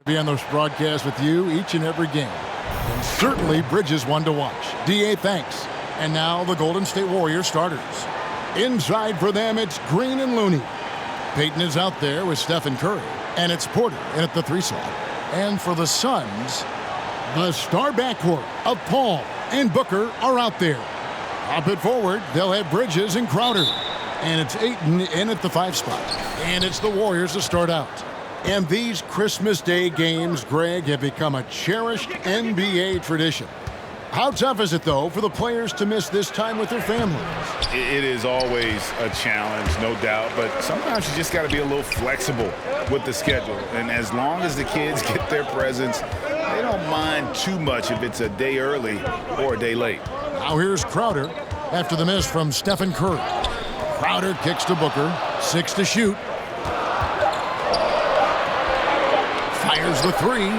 Be on this broadcast with you each and every game. And certainly Bridges one to watch. DA, thanks. And now the Golden State Warriors starters. Inside for them, it's Green and Looney. Payton is out there with Stephen Curry. And it's Porter in at the 3 slot. And for the Suns, the star backcourt of Paul and Booker are out there. Up it forward, they'll have Bridges and Crowder. And it's Ayton in at the 5 spot. And it's the Warriors to start out. And these Christmas Day games, Greg, have become a cherished NBA tradition. How tough is it, though, for the players to miss this time with their families? It is always a challenge, no doubt, but sometimes you just got to be a little flexible with the schedule. And as long as the kids get their presents, they don't mind too much if it's a day early or a day late. Now here's Crowder after the miss from Stephen Curry. Crowder kicks to Booker, 6 to shoot. Fires the 3.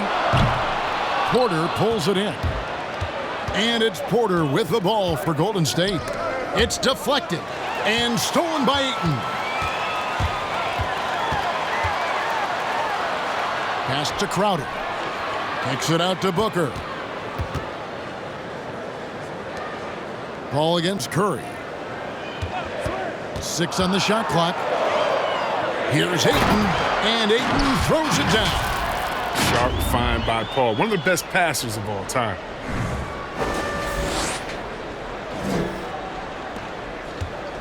Porter pulls it in. And it's Porter with the ball for Golden State. It's deflected and stolen by Ayton. Pass to Crowder. Kicks it out to Booker. Ball against Curry. 6 on the shot clock. Here's Ayton, and Ayton throws it down. Sharp find by Paul. One of the best passers of all time.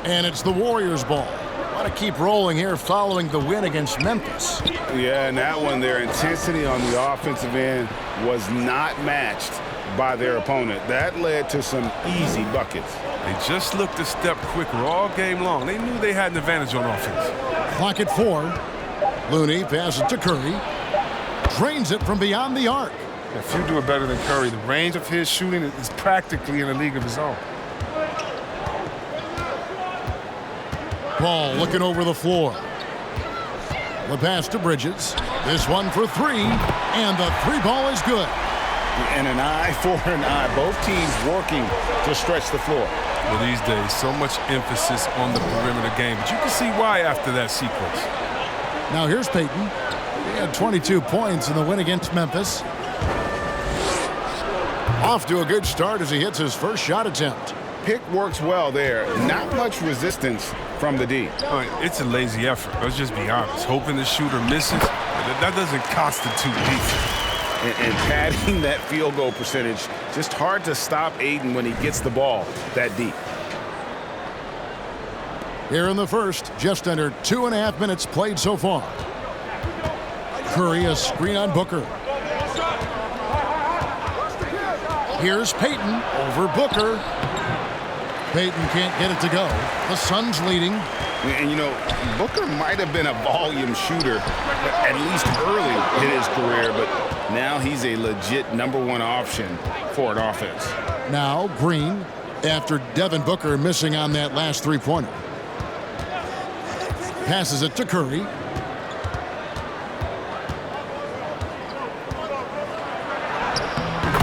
And it's the Warriors' ball. Want to keep rolling here following the win against Memphis. Yeah, and that one, their intensity on the offensive end was not matched by their opponent. That led to some easy buckets. They just looked a step quicker all game long. They knew they had an advantage on offense. Clock at 4. Looney passes to Curry. Drains it from beyond the arc. If you do it better than Curry, the range of his shooting is practically in a league of his own. Paul looking over the floor. The pass to Bridges. This one for 3, and the 3 ball is good. And an eye for an eye. Both teams working to stretch the floor. Well, these days, so much emphasis on the perimeter game, but you can see why after that sequence. Now here's Payton. He had 22 points in the win against Memphis. Off to a good start as he hits his first shot attempt. Pick works well there. Not much resistance from the D. It's a lazy effort. Let's just be honest. Hoping the shooter misses, that doesn't constitute defense. And padding that field goal percentage, just hard to stop Ayton when he gets the ball that deep. Here in the first, just under 2.5 minutes played so far. Curry, a screen on Booker. Here's Payton over Booker. Payton can't get it to go. The Suns leading. And, you know, Booker might have been a volume shooter, at least early in his career, but now he's a legit #1 option for an offense. Now Green, after Devin Booker missing on that last 3-pointer. Passes it to Curry.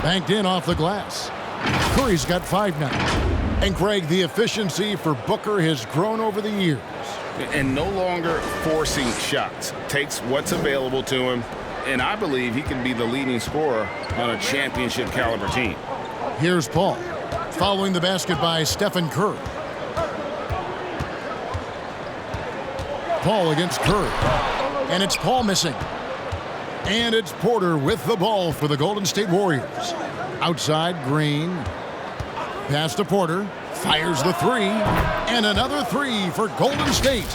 Banked in off the glass. Curry's got 5 now. And Greg, the efficiency for Booker has grown over the years. And no longer forcing shots. Takes what's available to him, and I believe he can be the leading scorer on a championship caliber team. Here's Paul, following the basket by Stephen Curry. Paul against Curry. And it's Paul missing. And it's Porter with the ball for the Golden State Warriors. Outside, Green. Pass to Porter. Fires the 3. And another 3 for Golden State.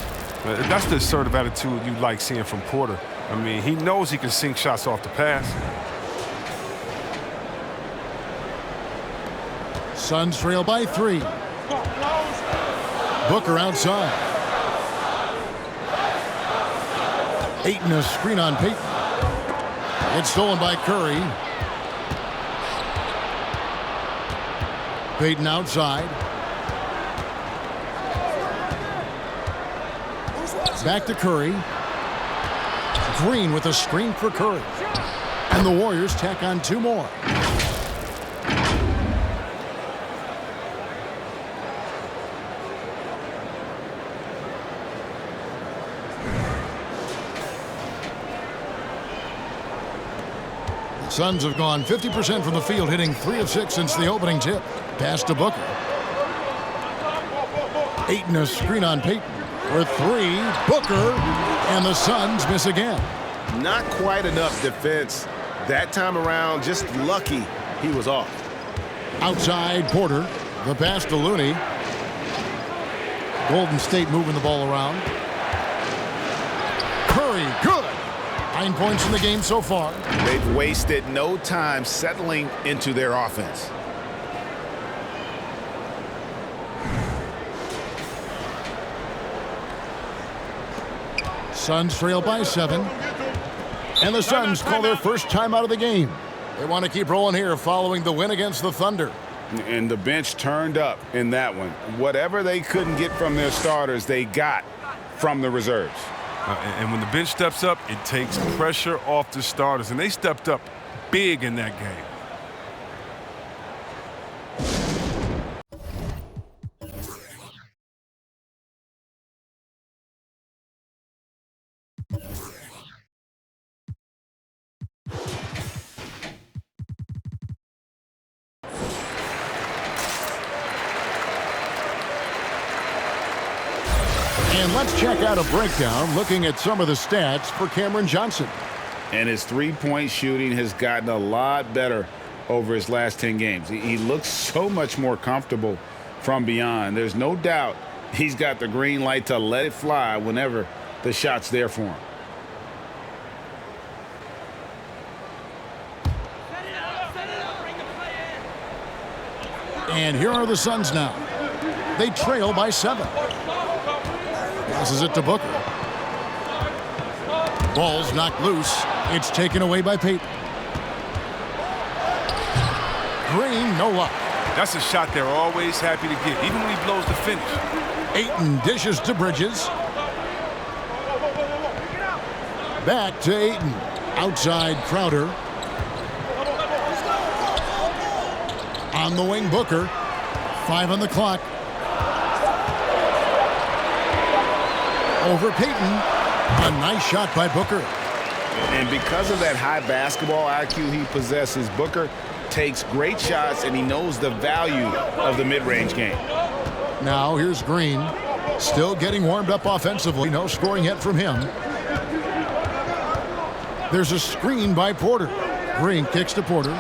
That's the sort of attitude you like seeing from Porter. I mean, he knows he can sink shots off the pass. Suns trail by 3. Booker outside. Ayton a screen on Payton. It's stolen by Curry. Payton outside. Back to Curry. Green with a screen for Curry. And the Warriors tack on 2 more. The Suns have gone 50% from the field, hitting 3 of 6 since the opening tip. Pass to Booker. Ayton a screen on Payton. For 3, Booker, and the Suns miss again. Not quite enough defense that time around. Just lucky he was off. Outside, Porter. The pass to Looney. Golden State moving the ball around. Curry, good. 9 points in the game so far. They've wasted no time settling into their offense. Suns trail by 7. And the Suns call their first time out of the game. They want to keep rolling here following the win against the Thunder. And the bench turned up in that one. Whatever they couldn't get from their starters, they got from the reserves. And when the bench steps up, it takes pressure off the starters. And they stepped up big in that game. And let's check out a breakdown looking at some of the stats for Cameron Johnson. And his three-point shooting has gotten a lot better over his last 10 games. He looks so much more comfortable from beyond. There's no doubt he's got the green light to let it fly whenever the shot's there for him. And here are the Suns now. They trail by 7. Passes it to Booker. Ball's knocked loose. It's taken away by Payton. Green, no luck. That's a shot they're always happy to get, even when he blows the finish. Ayton dishes to Bridges. Back to Ayton. Outside Crowder. On the wing, Booker. 5 on the clock. Over Payton. A nice shot by Booker. And because of that high basketball IQ he possesses, Booker takes great shots, and he knows the value of the mid-range game. Now here's Green. Still getting warmed up offensively. No scoring yet from him. There's a screen by Porter. Green kicks to Porter.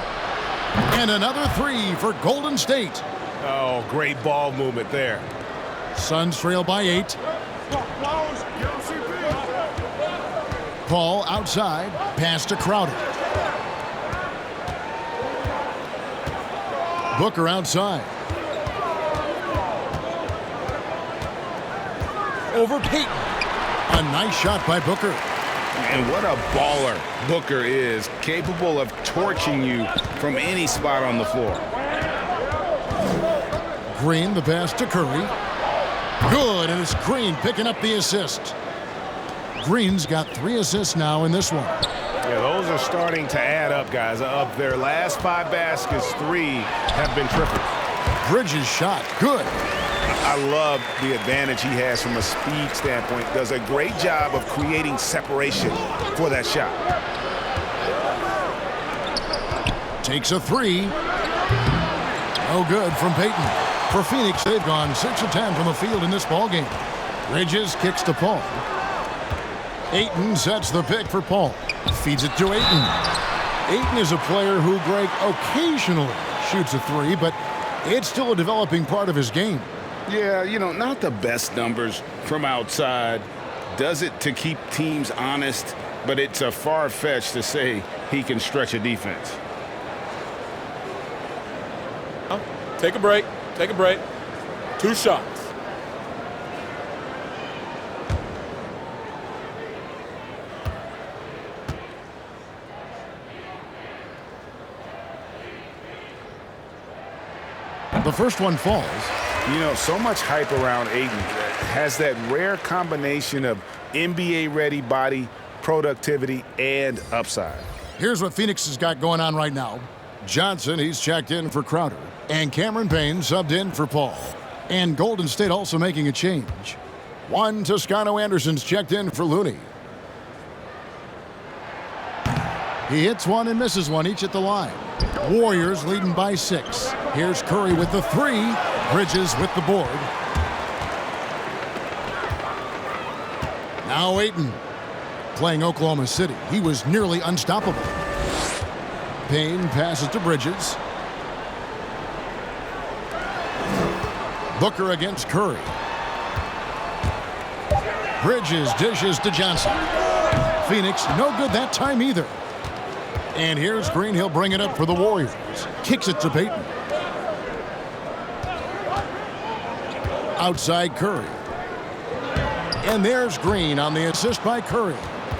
And another 3 for Golden State. Oh, great ball movement there. Suns trail by 8. Paul outside. Pass to Crowder. Booker outside. Over Payton. A nice shot by Booker. And what a baller Booker is, capable of torching you from any spot on the floor. Green, the pass to Curry. Good, and it's Green picking up the assist. Green's got 3 assists now in this one. Yeah, those are starting to add up, guys. Of their last 5 baskets, 3 have been triples. Bridges shot, good. I love the advantage he has from a speed standpoint. Does a great job of creating separation for that shot. Takes a 3. No good from Payton. For Phoenix, they've gone 6 of 10 from the field in this ballgame. Bridges kicks to Paul. Ayton sets the pick for Paul. Feeds it to Ayton. Ayton is a player who, Greg, occasionally shoots a 3, but it's still a developing part of his game. Yeah, you know, not the best numbers from outside. Does it to keep teams honest, but it's a far-fetched to say he can stretch a defense. Take a break. Take a break. 2 shots. The first one falls. You know, so much hype around Ayton. Has that rare combination of NBA-ready body, productivity, and upside. Here's what Phoenix has got going on right now. Johnson, he's checked in for Crowder. And Cameron Payne subbed in for Paul. And Golden State also making a change. Juan Toscano Anderson's checked in for Looney. He hits one and misses one, each at the line. Warriors leading by 6. Here's Curry with the 3. Bridges with the board. Now Ayton playing Oklahoma City. He was nearly unstoppable. Payne passes to Bridges. Booker against Curry. Bridges dishes to Johnson. Phoenix no good that time either. And here's Green. He'll bring it up for the Warriors. Kicks it to Payton. Outside Curry. And there's Green on the assist by Curry.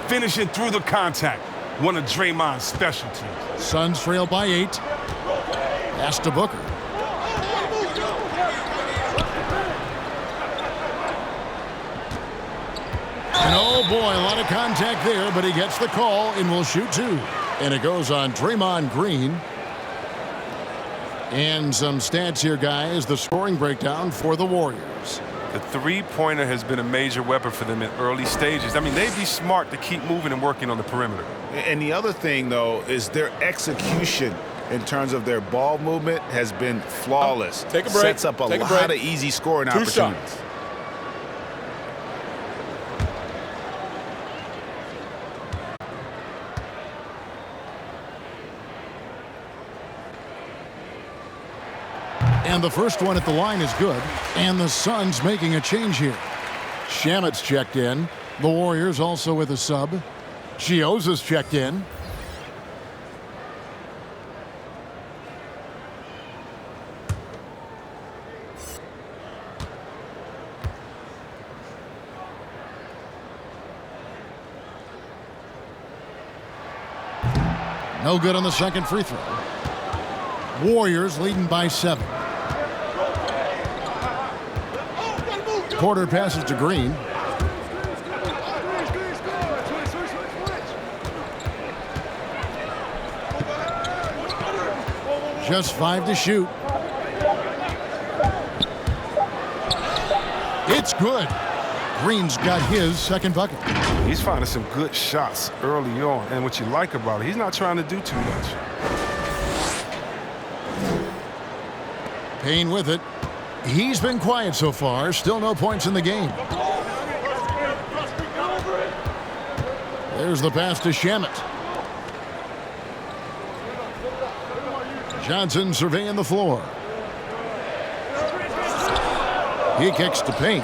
Finishing through the contact. One of Draymond's specialties. Suns trail by 8. Pass to Booker. And oh boy, a lot of contact there, but he gets the call and will shoot 2. And it goes on Draymond Green. And some stats here, guys. The scoring breakdown for the Warriors. The three-pointer has been a major weapon for them in early stages. I mean, they'd be smart to keep moving and working on the perimeter. And the other thing, though, is their execution in terms of their ball movement has been flawless. Take a break. Sets up a lot of easy scoring opportunities. Shots. And the first one at the line is good. And the Suns making a change here. Shamet's checked in. The Warriors also with a sub. Chioza's checked in. No good on the second free throw. Warriors leading by 7. Porter passes to Green. Just 5 to shoot. It's good. Green's got his second bucket. He's finding some good shots early on. And what you like about it, he's not trying to do too much. Payne with it. He's been quiet so far. Still no points in the game. There's the pass to Shamet. Johnson surveying the floor. He kicks to Payne.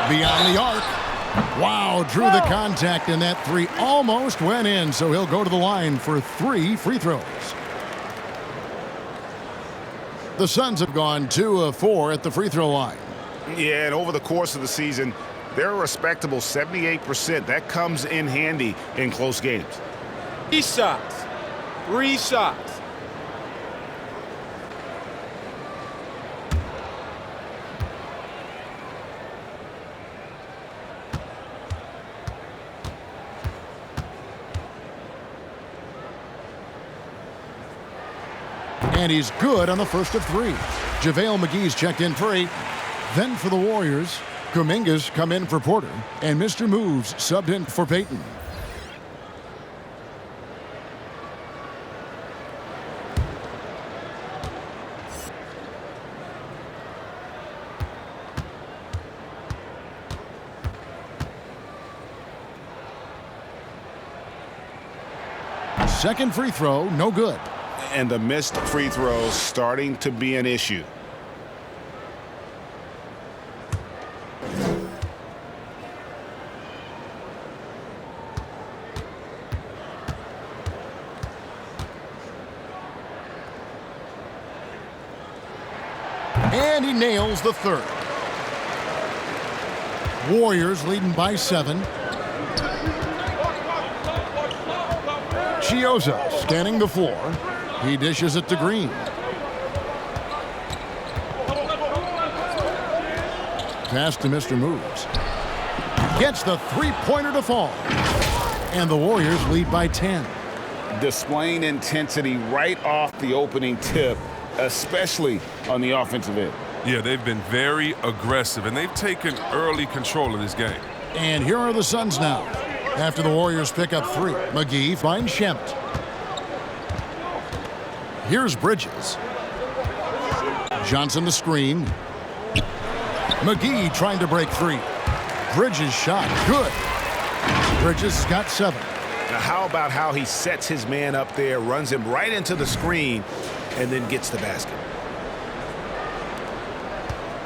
Beyond the arc. Wow, drew the contact, and that 3 almost went in, so he'll go to the line for 3 free throws. The Suns have gone 2 of 4 at the free throw line. Yeah, and over the course of the season, they're a respectable 78%. That comes in handy in close games. 3 shots. 3 shots. And he's good on the first of 3. JaVale McGee's checked in for 8. Then for the Warriors, Kuminga's come in for Porter. And Mr. Moves subbed in for Payton. Second free throw, no good. And the missed free throws starting to be an issue. And he nails the third. Warriors leading by 7. Chioza scanning the floor. He dishes it to Green. Pass to Mr. Moves. Gets the three-pointer to fall. And the Warriors lead by 10. Displaying intensity right off the opening tip, especially on the offensive end. Yeah, they've been very aggressive, and they've taken early control of this game. And here are the Suns now. After the Warriors pick up 3, McGee finds Shamet. Here's Bridges. Johnson the screen. McGee trying to break 3. Bridges shot. Good. Bridges has got 7. Now how about how he sets his man up there, runs him right into the screen, and then gets the basket.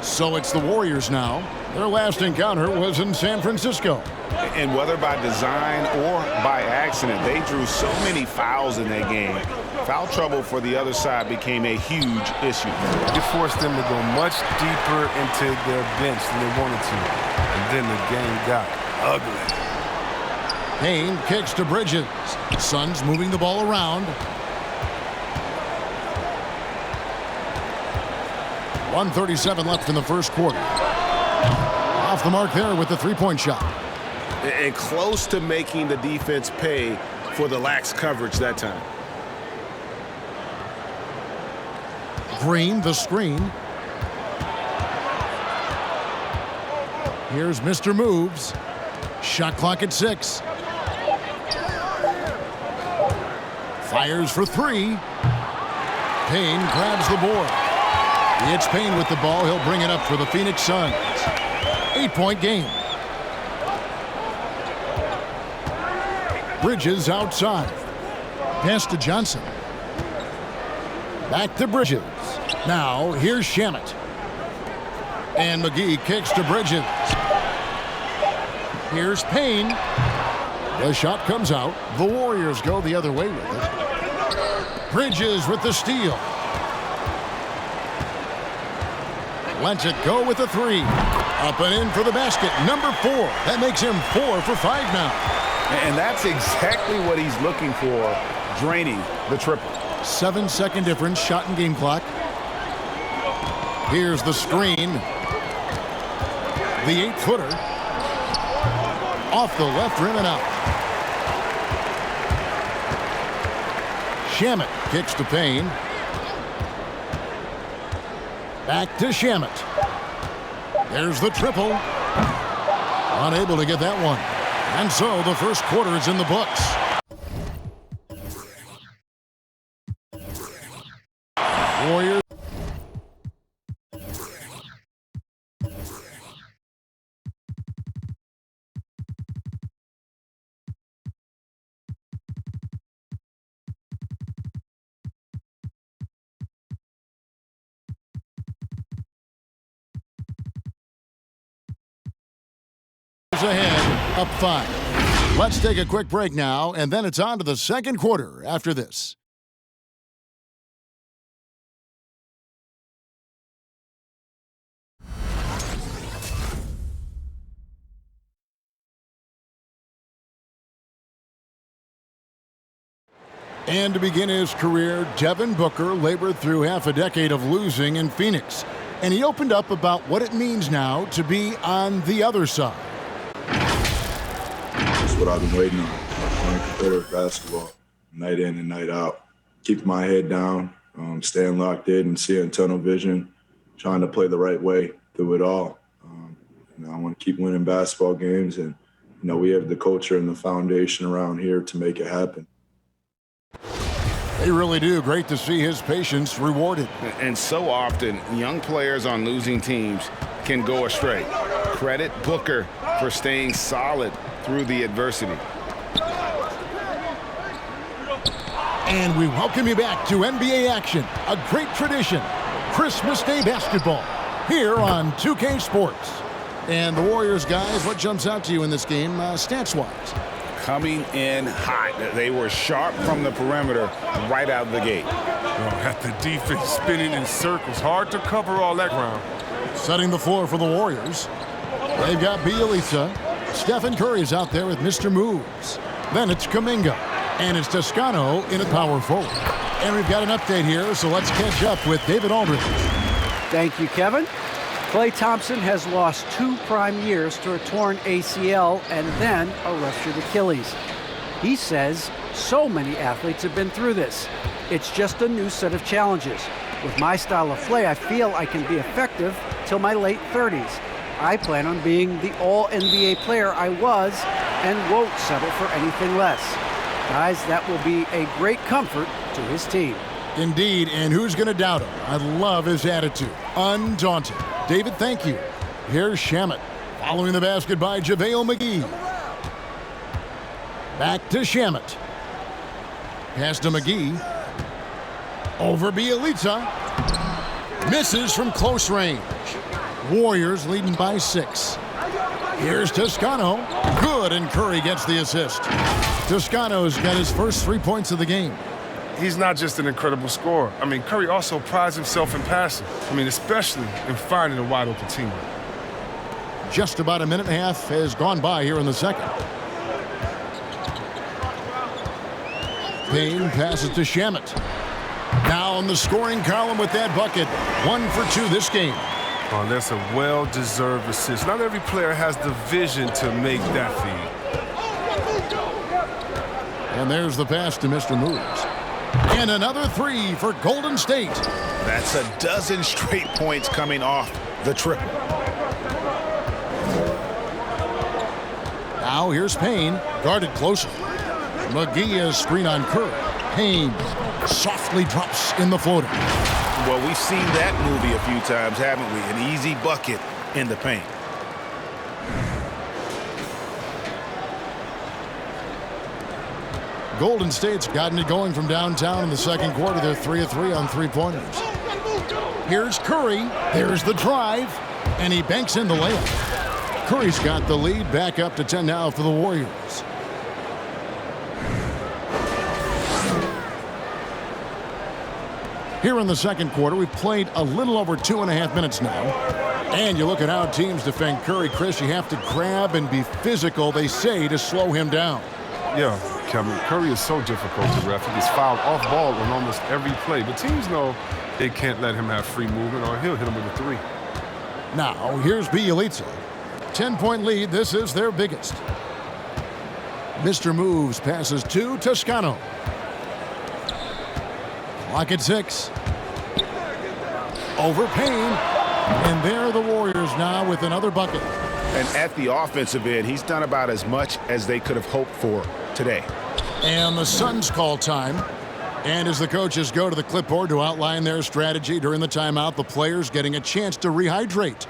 So it's the Warriors now. Their last encounter was in San Francisco. And whether by design or by accident, they drew so many fouls in that game. Foul trouble for the other side became a huge issue. It forced them to go much deeper into their bench than they wanted to. And then the game got ugly. Payne kicks to Bridges. Suns moving the ball around. 1:37 left in the first quarter. Off the mark there with the three-point shot. And close to making the defense pay for the lax coverage that time. Green, the screen. Here's Mr. Moves. Shot clock at 6. Fires for 3. Payne grabs the board. It's Payne with the ball. He'll bring it up for the Phoenix Suns. 8-point game. Bridges outside. Pass to Johnson. Back to Bridges. Now, here's Shamet. And McGee kicks to Bridges. Here's Payne. The shot comes out. The Warriors go the other way with it. Bridges with the steal. Lets it go with the 3. Up and in for the basket. Number 4. That makes him 4 for 5 now. And that's exactly what he's looking for, draining the triple. 7-second difference, shot and game clock. Here's the screen. The 8-footer. Off the left rim and out. Shamet kicks to Payne. Back to Shamet. There's the triple. Unable to get that one. And so the first quarter is in the books. Warriors. Ahead, up 5. Let's take a quick break now, and then it's on to the second quarter after this. And to begin his career, Devin Booker labored through half a decade of losing in Phoenix. And he opened up about what it means now to be on the other side. That's what I've been waiting on. Playing competitive basketball, night in and night out. Keeping my head down, staying locked in and seeing tunnel vision, trying to play the right way through it all. I want to keep winning basketball games, and we have the culture and the foundation around here to make it happen. They really do. Great to see his patience rewarded. And so often, young players on losing teams can go astray. Credit Booker for staying solid through the adversity. And we welcome you back to NBA action, a great tradition, Christmas Day basketball, here on 2K Sports. And the Warriors, guys, what jumps out to you in this game, stats-wise? Coming in hot. They were sharp from the perimeter right out of the gate. Got the defense spinning in circles. Hard to cover all that ground. Setting the floor for the Warriors. They've got Bielitsa. Stephen Curry's out there with Mr. Moves. Then it's Kuminga. And it's Toscano in at power forward. And we've got an update here, so let's catch up with David Aldridge. Thank you, Kevin. Klay Thompson has lost 2 prime years to a torn ACL and then a ruptured Achilles. He says so many athletes have been through this. It's just a new set of challenges. With my style of play, I feel I can be effective till my late 30s. I plan on being the all-NBA player I was and won't settle for anything less. Guys, that will be a great comfort to his team. Indeed, and who's going to doubt him? I love his attitude. Undaunted. David, thank you. Here's Shamet. Following the basket by JaVale McGee. Back to Shamet. Pass to McGee. Over Bielitsa. Misses from close range. Warriors leading by 6. Here's Toscano. Good, and Curry gets the assist. Toscano's got his first 3 points of the game. He's not just an incredible scorer. I mean, Curry also prides himself in passing. I mean, especially in finding a wide open teammate. Just about a minute and a half has gone by here in the second. Payne passes to Shamet. Now in the scoring column with that bucket. 1 for 2 this game. Oh, that's a well-deserved assist. Not every player has the vision to make that feed. And there's the pass to Mr. Moves. And another 3 for Golden State. That's a dozen straight points coming off the triple. Now here's Payne, guarded closer. McGee is screen on Curry. Payne softly drops in the floater. Well, we've seen that movie a few times, haven't we? An easy bucket in the paint. Golden State's gotten it going from downtown in the second quarter. They're 3 of 3 on three-pointers. Here's Curry. There's the drive. And he banks in the layup. Curry's got the lead, back up to 10 now for the Warriors. Here in the second quarter, we've played a little over 2.5 minutes now. And you look at how teams defend Curry, Chris, you have to grab and be physical, they say, to slow him down. Yeah, Kevin, Curry is so difficult to ref. He gets fouled off ball on almost every play. But teams know they can't let him have free movement or he'll hit him with a 3. Now, here's Bielitsa. 10-point lead. This is their biggest. Mr. Moves passes to Toscano. Clock at 6. Over Payne. And there are the Warriors now with another bucket. And at the offensive end, he's done about as much as they could have hoped for today. And the Suns call time. And as the coaches go to the clipboard to outline their strategy during the timeout, the players getting a chance to rehydrate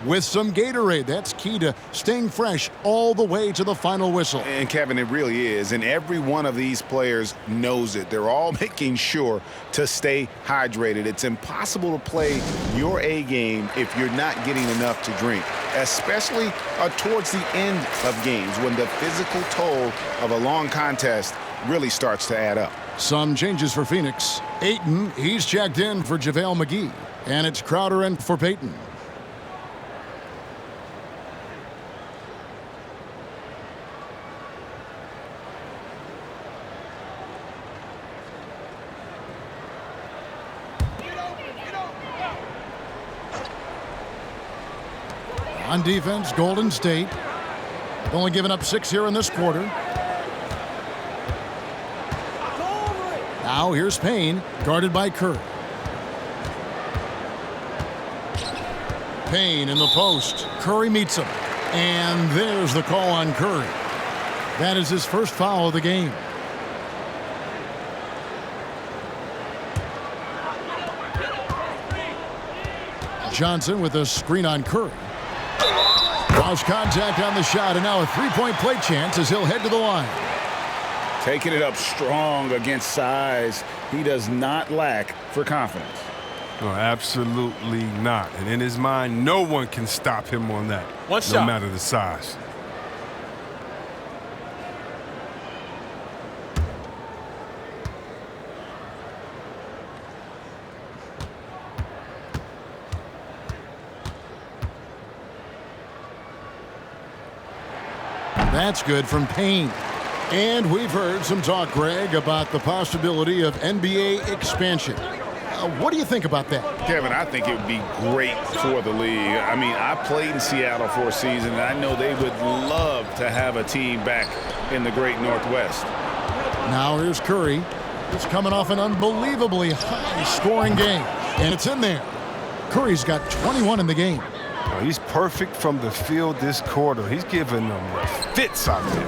with some Gatorade. That's key to staying fresh all the way to the final whistle. And Kevin, it really is. And every one of these players knows it. They're all making sure to stay hydrated. It's impossible to play your A game if you're not getting enough to drink, especially towards the end of games when the physical toll of a long contest really starts to add up. Some changes for Phoenix. Ayton, he's checked in for JaVale McGee. And it's Crowder in for Payton. On defense, Golden State. Only given up 6 here in this quarter. Now here's Payne, guarded by Curry. Payne in the post. Curry meets him. And there's the call on Curry. That is his first foul of the game. Johnson with a screen on Curry. Lost contact on the shot, and now a three-point play chance as he'll head to the line. Taking it up strong against size. He does not lack for confidence. No, absolutely not. And in his mind, no one can stop him on that, no matter the size. That's good from Payne. And we've heard some talk, Greg, about the possibility of NBA expansion. What do you think about that? Kevin, I think it would be great for the league. I mean, I played in Seattle for a season, and I know they would love to have a team back in the great Northwest. Now here's Curry. It's coming off an unbelievably high-scoring game, and it's in there. Curry's got 21 in the game. Oh, he's perfect from the field this quarter. He's giving them fits out there.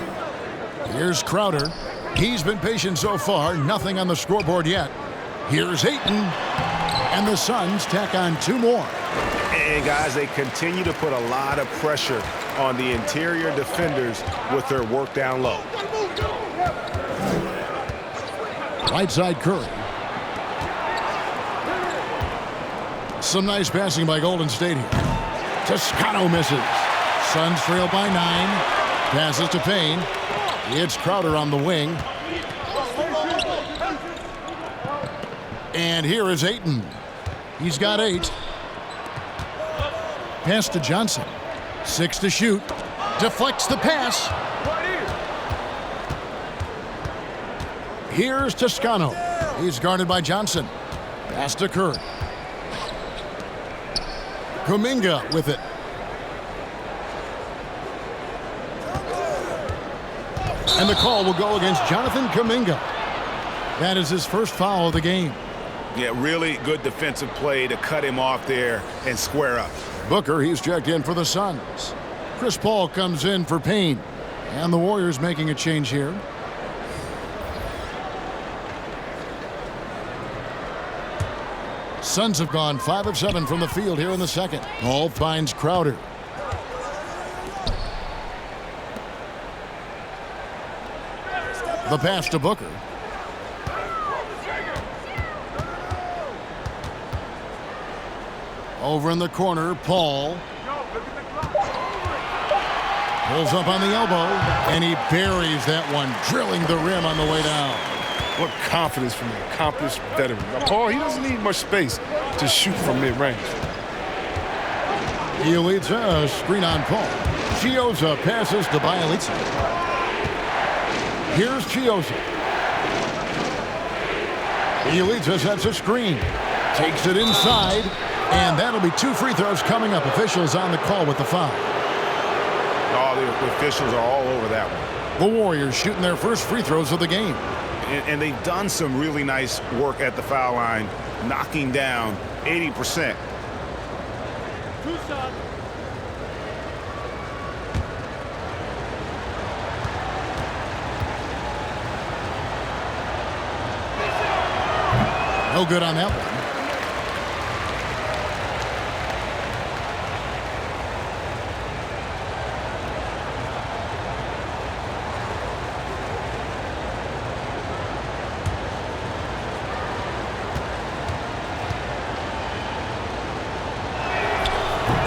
Here's Crowder. He's been patient so far. Nothing on the scoreboard yet. Here's Ayton. And the Suns tack on 2 more. And guys, they continue to put a lot of pressure on the interior defenders with their work down low. Right side Curry. Some nice passing by Golden State here. Toscano misses. Suns trail by 9. Passes to Payne. It's Crowder on the wing. And here is Ayton. He's got 8. Pass to Johnson. 6 to shoot. Deflects the pass. Here's Toscano. He's guarded by Johnson. Pass to Curry. Kuminga with it. And the call will go against Jonathan Kuminga. That is his first foul of the game. Yeah, really good defensive play to cut him off there and square up. Booker, he's checked in for the Suns. Chris Paul comes in for Payne. And the Warriors making a change here. Suns have gone 5 of 7 from the field here in the second. Paul finds Crowder. The pass to Booker. Over in the corner, Paul. Pulls up on the elbow, and he buries that one, drilling the rim on the way down. What confidence from an accomplished veteran. Now, Paul, he doesn't need much space to shoot from mid-range. He leads a screen on Paul. Chioza passes to Bielitsa. Here's Chioza. Bielitsa sets a screen. Takes it inside. And that'll be 2 free throws coming up. Officials on the call with the foul. Oh, the officials are all over that one. The Warriors shooting their first free throws of the game. And they've done some really nice work at the foul line, knocking down 80%. No good on that one.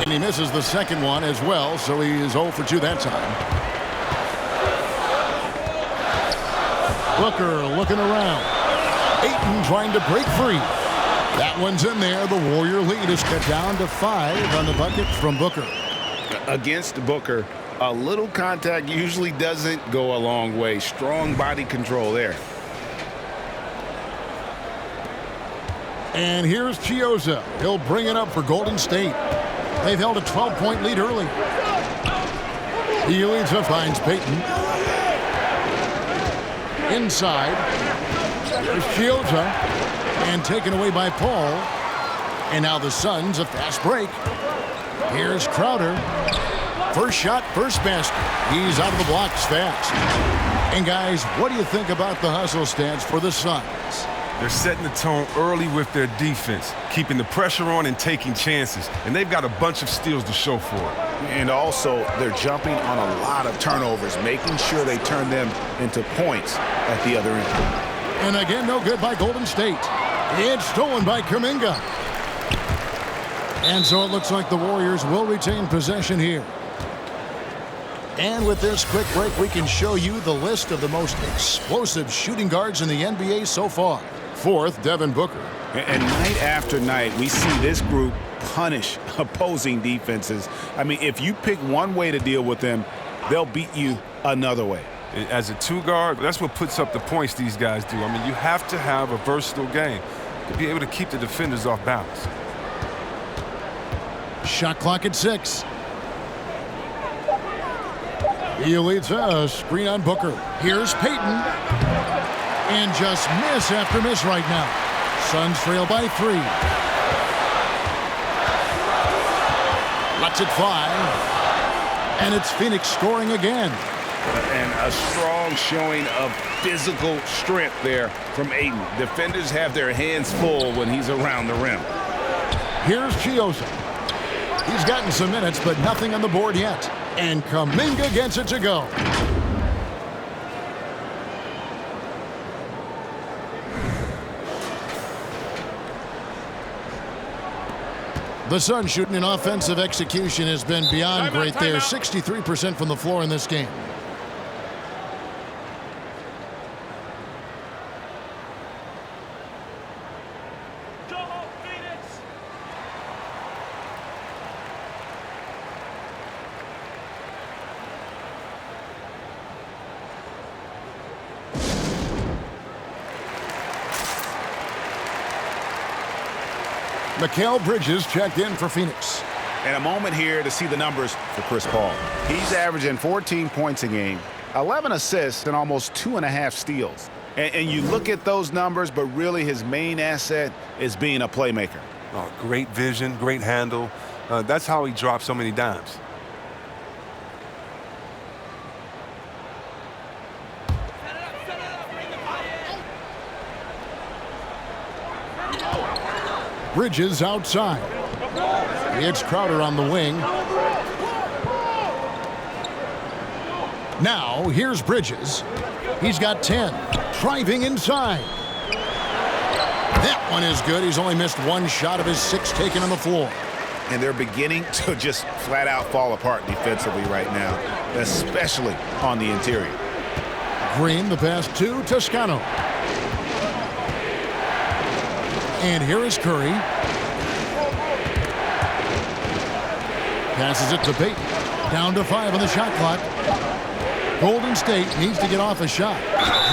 And he misses the second one as well, so he is 0 for 2 that time. Booker looking around. Ayton trying to break free. That one's in there. The Warrior lead is cut down to 5 on the bucket from Booker. Against Booker, a little contact usually doesn't go a long way. Strong body control there. And here's Chioza. He'll bring it up for Golden State. They've held a 12-point lead early. Bielitsa finds Payton. Inside. There's Chioza. And taken away by Paul. And now the Suns, a fast break. Here's Crowder. First shot, first basket. He's out of the blocks fast. And guys, what do you think about the hustle stance for the Suns? They're setting the tone early with their defense, keeping the pressure on and taking chances. And they've got a bunch of steals to show for it. And also, they're jumping on a lot of turnovers, making sure they turn them into points at the other end. And again, no good by Golden State. It's stolen by Kuminga. And so it looks like the Warriors will retain possession here. And with this quick break, we can show you the list of the most explosive shooting guards in the NBA so far. 4th, Devin Booker. And night after night, we see this group punish opposing defenses. I mean, if you pick one way to deal with them, they'll beat you another way. As a 2-guard, that's what puts up the points these guys do. I mean, you have to have a versatile game to be able to keep the defenders off balance. Shot clock at 6. He leads a screen on Booker. Here's Payton. And just miss after miss right now. Suns trail by 3. Lets it fly. And it's Phoenix scoring again. And a strong showing of physical strength there from Ayton. Defenders have their hands full when he's around the rim. Here's Chiosa. He's gotten some minutes, but nothing on the board yet. And Kuminga gets it to go. The Suns shooting in offensive execution has been beyond great there. 63% from the floor in this game. Mikal Bridges checked in for Phoenix. And a moment here to see the numbers for Chris Paul. He's averaging 14 points a game, 11 assists, and almost 2.5 steals. And you look at those numbers, but really his main asset is being a playmaker. Oh, great vision, great handle. That's how he drops so many dimes. Bridges outside. It's Crowder on the wing. Now, here's Bridges. He's got 10. Driving inside. That one is good. He's only missed one shot of his 6 taken on the floor. And they're beginning to just flat out fall apart defensively right now, especially on the interior. Green, the pass to Toscano. And here is Curry. Passes it to Payton. Down to 5 on the shot clock. Golden State needs to get off a shot.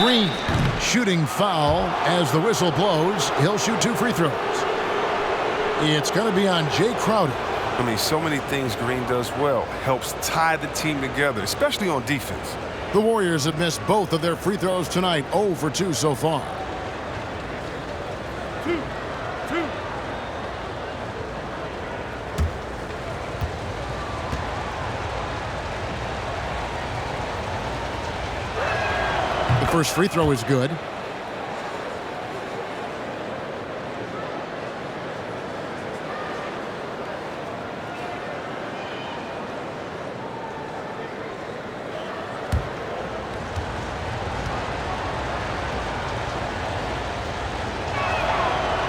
Green shooting foul as the whistle blows. He'll shoot 2 free throws. It's going to be on Jay Crowder. I mean, so many things Green does well. Helps tie the team together, especially on defense. The Warriors have missed both of their free throws tonight. 0 for 2 so far. The first free throw is good.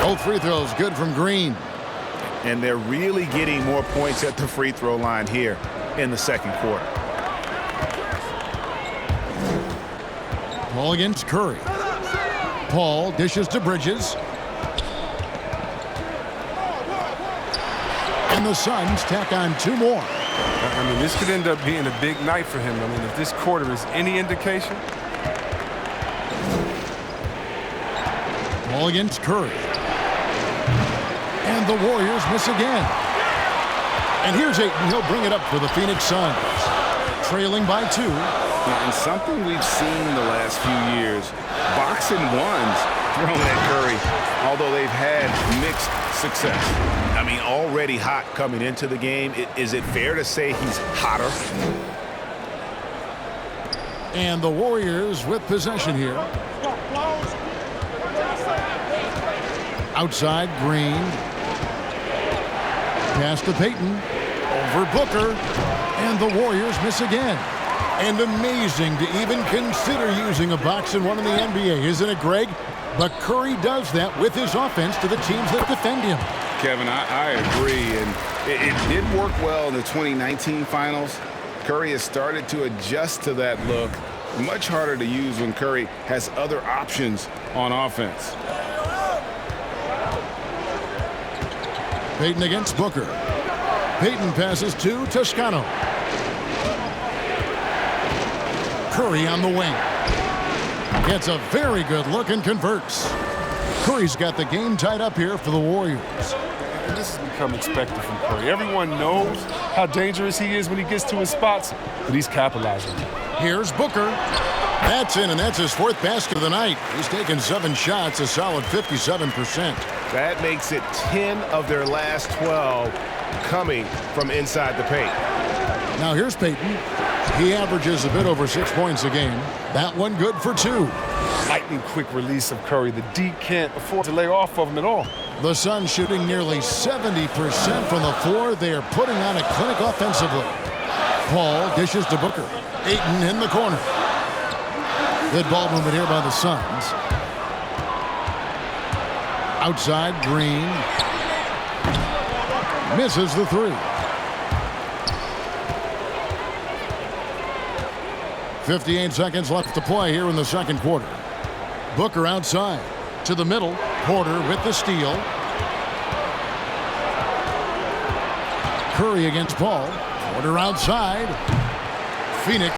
Both free throws good from Green. And they're really getting more points at the free throw line here in the second quarter. Paul against Curry. Paul dishes to Bridges. And the Suns tack on 2 more. I mean, this could end up being a big night for him. I mean, if this quarter is any indication. Paul against Curry. And the Warriors miss again. And here's Ayton. He'll bring it up for the Phoenix Suns. Trailing by 2. And something we've seen the last few years, boxing ones thrown at Curry, although they've had mixed success. I mean, already hot coming into the game. Is it fair to say he's hotter? And the Warriors with possession here. Outside, Green. Pass to Payton. Over Booker. And the Warriors miss again. And amazing to even consider using a box and one in the NBA, isn't it, Greg? But Curry does that with his offense to the teams that defend him. Kevin, I agree. And it did work well in the 2019 finals. Curry has started to adjust to that look. Much harder to use when Curry has other options on offense. Payton against Booker. Payton passes to Toscano. Curry on the wing. Gets a very good look and converts. Curry's got the game tied up here for the Warriors. And this has become expected from Curry. Everyone knows how dangerous he is when he gets to his spots, but he's capitalizing. Here's Booker. That's in, and that's his 4th basket of the night. He's taken 7 shots, a solid 57%. That makes it 10 of their last 12 coming from inside the paint. Now here's Payton. He averages a bit over 6 points a game. That one good for 2. Lightning quick release of Curry. The D can't afford to lay off of him at all. The Suns shooting nearly 70% from the floor. They are putting on a clinic offensively. Paul dishes to Booker. Ayton in the corner. Good ball movement here by the Suns. Outside, Green. Misses the 3. 58 seconds left to play here in the second quarter. Booker outside. To the middle. Porter with the steal. Curry against Paul. Porter outside. Phoenix.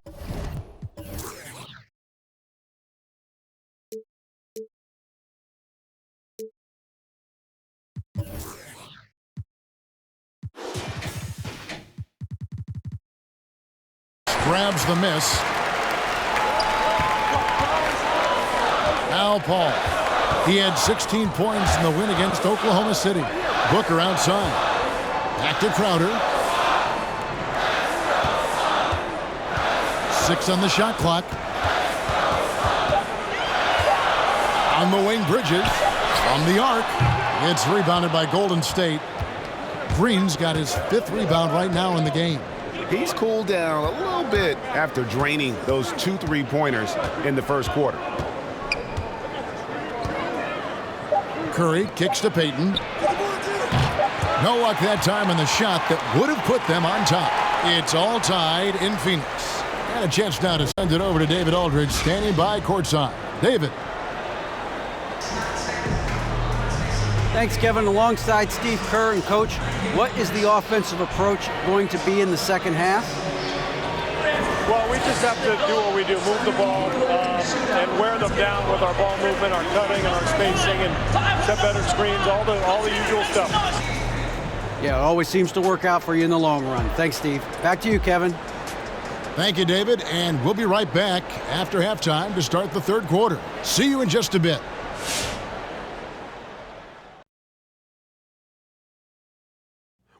Grabs the miss. Now Paul. He had 16 points in the win against Oklahoma City. Booker outside. Back to Crowder. 6 on the shot clock. On the wing, Bridges. From the arc. It's rebounded by Golden State. Green's got his 5th rebound right now in the game. He's cooled down a little bit after draining those 2 3-pointers in the first quarter. Curry kicks to Payton. No luck that time on the shot that would have put them on top. It's all tied in Phoenix. And a chance now to send it over to David Aldridge, standing by courtside. David. Thanks, Kevin. Alongside Steve Kerr and Coach, what is the offensive approach going to be in the second half? Well, we just have to do what we do, move the ball and wear them down with our ball movement, our cutting, and our spacing, and set better screens, all the usual stuff. Yeah, it always seems to work out for you in the long run. Thanks, Steve. Back to you, Kevin. Thank you, David, and we'll be right back after halftime to start the third quarter. See you in just a bit.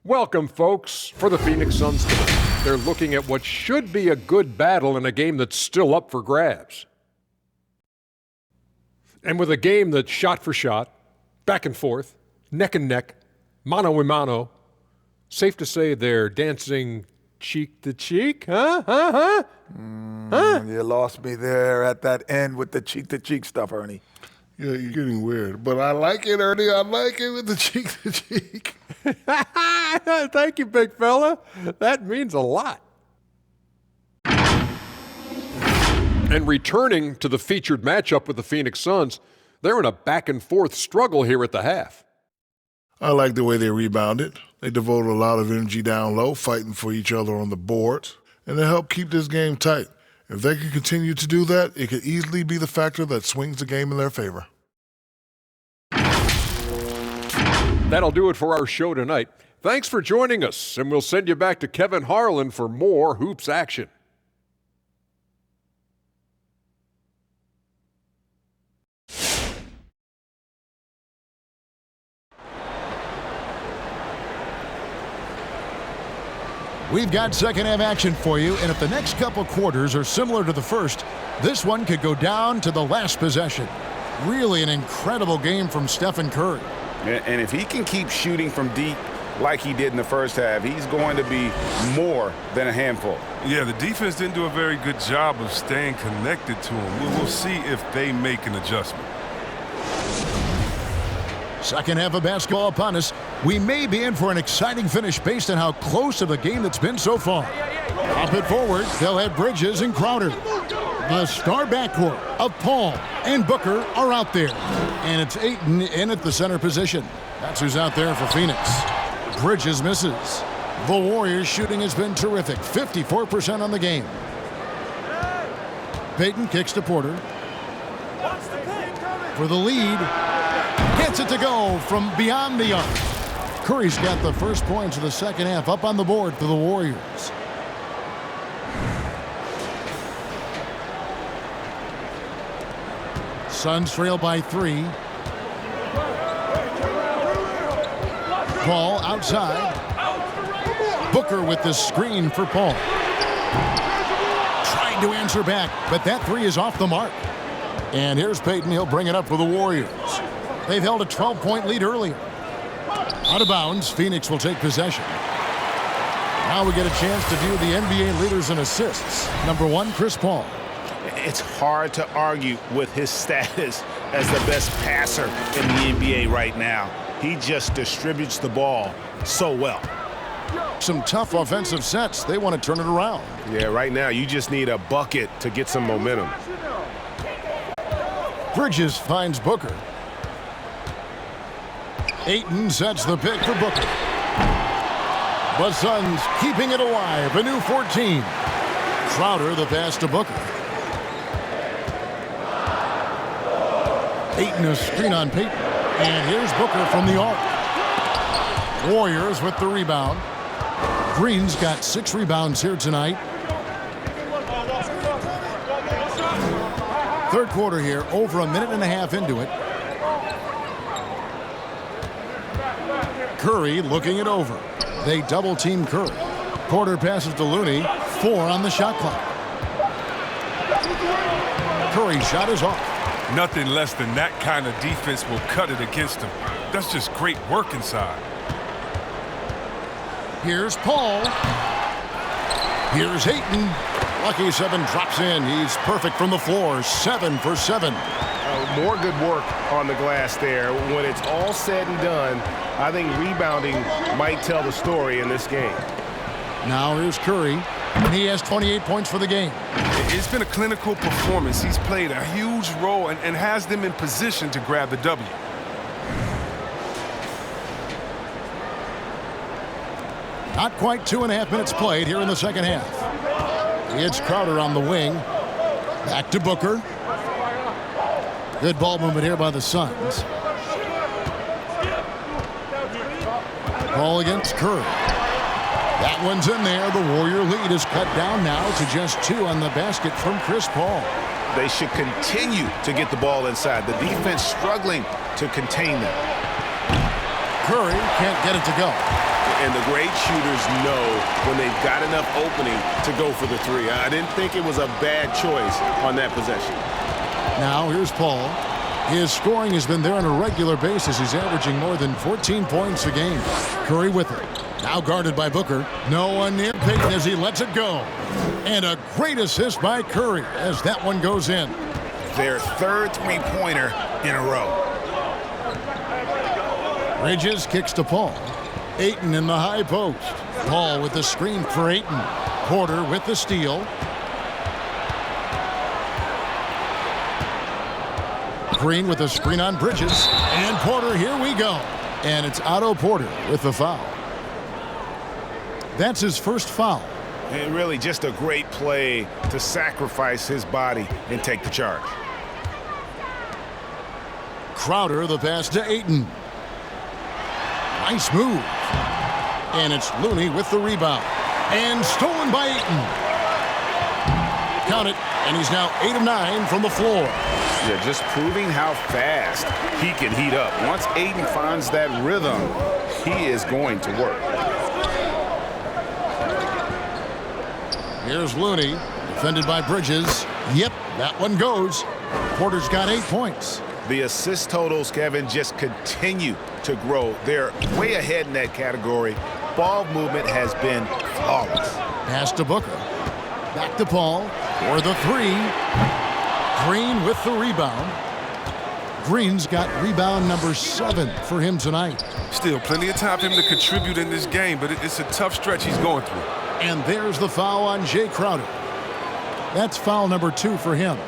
Welcome, folks. For the Phoenix Suns tonight, they're looking at what should be a good battle in a game that's still up for grabs. And with a game that's shot for shot, back and forth, neck and neck, mano a mano, safe to say they're dancing cheek to cheek, huh? You lost me there at that end with the cheek-to-cheek stuff, Ernie. Yeah, you're getting weird. But I like it, Ernie. I like it with the cheek-to-cheek. Thank you, big fella. That means a lot. And returning to the featured matchup with the Phoenix Suns, they're in a back-and-forth struggle here at the half. I like the way they rebounded. They devoted a lot of energy down low, fighting for each other on the boards, and they helped keep this game tight. If they can continue to do that, it could easily be the factor that swings the game in their favor. That'll do it for our show tonight. Thanks for joining us, and we'll send you back to Kevin Harlan for more hoops action. We've got second half action for you, and if the next couple quarters are similar to the first, this one could go down to the last possession. Really an incredible game from Stephen Curry. And if he can keep shooting from deep like he did in the first half, he's going to be more than a handful. Yeah, the defense didn't do a very good job of staying connected to him. We'll see if they make an adjustment. Second half of basketball upon us. We may be in for an exciting finish based on how close of the game that's been so far. Pop it forward. They'll have Bridges and Crowder. The star backcourt of Paul and Booker are out there. And it's Ayton in at the center position. That's who's out there for Phoenix. Bridges misses. The Warriors' shooting has been terrific. 54% on the game. Payton kicks to Porter. For the lead. Gets it to go from beyond the arc. Curry's got the first points of the second half up on the board for the Warriors. Suns trail by 3. Ball outside. Booker with the screen for Paul. Trying to answer back, but that three is off the mark. And here's Payton. He'll bring it up for the Warriors. They've held a 12-point lead earlier. Out of bounds, Phoenix will take possession. Now we get a chance to view the NBA leaders in assists. Number 1, Chris Paul. It's hard to argue with his status as the best passer in the NBA right now. He just distributes the ball so well. Some tough offensive sets. They want to turn it around. Yeah, right now you just need a bucket to get some momentum. Bridges finds Booker. Ayton sets the pick for Booker. The Suns keeping it alive. A new 14. Crowder the pass to Booker. Ayton a screen on Payton. And here's Booker from the arc. Warriors with the rebound. Green's got 6 rebounds here tonight. Third quarter here, over a minute and a half into it. Curry looking it over. They double team Curry. Porter passes to Looney. 4 on the shot clock. Curry's shot is off. Nothing less than that kind of defense will cut it against him. That's just great work inside. Here's Paul. Here's Ayton. Lucky 7 drops in. He's perfect from the floor. 7 for 7. More good work on the glass there. When it's all said and done, I think rebounding might tell the story in this game. Now here's Curry, and he has 28 points for the game. It's been a clinical performance. He's played a huge role and has them in position to grab the W. Not quite 2.5 minutes played here in the second half. It's Crowder on the wing. Back to Booker. Good ball movement here by the Suns. Ball against Curry. That one's in there. The Warrior lead is cut down now to just 2 on the basket from Chris Paul. They should continue to get the ball inside. The defense struggling to contain them. Curry can't get it to go. And the great shooters know when they've got enough opening to go for the 3. I didn't think it was a bad choice on that possession. Now here's Paul. His scoring has been there on a regular basis. He's averaging more than 14 points a game. Curry with it. Now guarded by Booker. No one near Payton as he lets it go. And a great assist by Curry as that one goes in. Their third three-pointer in a row. Bridges kicks to Paul. Ayton in the high post. Paul with the screen for Ayton. Porter with the steal. Green with a screen on Bridges. And Porter, here we go. And it's Otto Porter with the foul. That's his first foul. And really just a great play to sacrifice his body and take the charge. Crowder the pass to Ayton. Nice move. And it's Looney with the rebound. And stolen by Ayton. Count it. And he's now 8 of 9 from the floor. Yeah, just proving how fast he can heat up. Once Ayton finds that rhythm, he is going to work. Here's Looney, defended by Bridges. Yep, that one goes. Porter's got 8 points. The assist totals, Kevin, just continue to grow. They're way ahead in that category. Ball movement has been flawless. Pass to Booker. Back to Paul for the 3. Green with the rebound. Green's got rebound number 7 for him tonight. Still plenty of time for him to contribute in this game, but it's a tough stretch he's going through. And there's the foul on Jay Crowder. That's foul number 2 for him.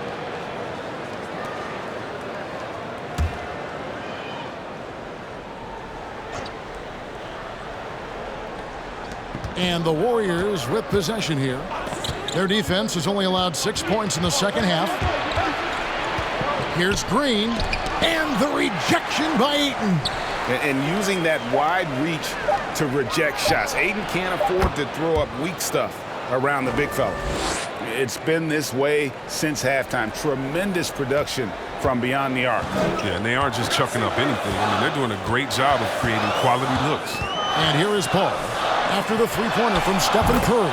And the Warriors with possession here. Their defense has only allowed 6 points in the second half. Here's Green, and the rejection by Ayton. And using that wide reach to reject shots. Ayton can't afford to throw up weak stuff around the big fella. It's been this way since halftime. Tremendous production from beyond the arc. Yeah, and they aren't just chucking up anything. I mean, they're doing a great job of creating quality looks. And here is Paul. After the three-pointer from Stephen Curry.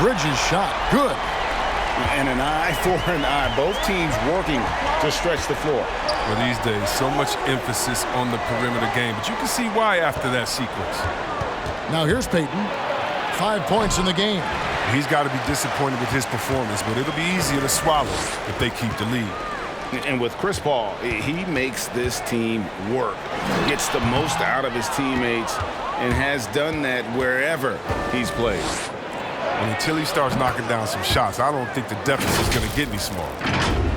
Bridges shot. Good. And an eye for an eye. Both teams working to stretch the floor. Well, these days, so much emphasis on the perimeter game, but you can see why after that sequence. Now here's Peyton. 5 points in the game. He's got to be disappointed with his performance, but it'll be easier to swallow if they keep the lead. And with Chris Paul, he makes this team work. Gets the most out of his teammates and has done that wherever he's played. And until he starts knocking down some shots, I don't think the deficit's going to get any smaller.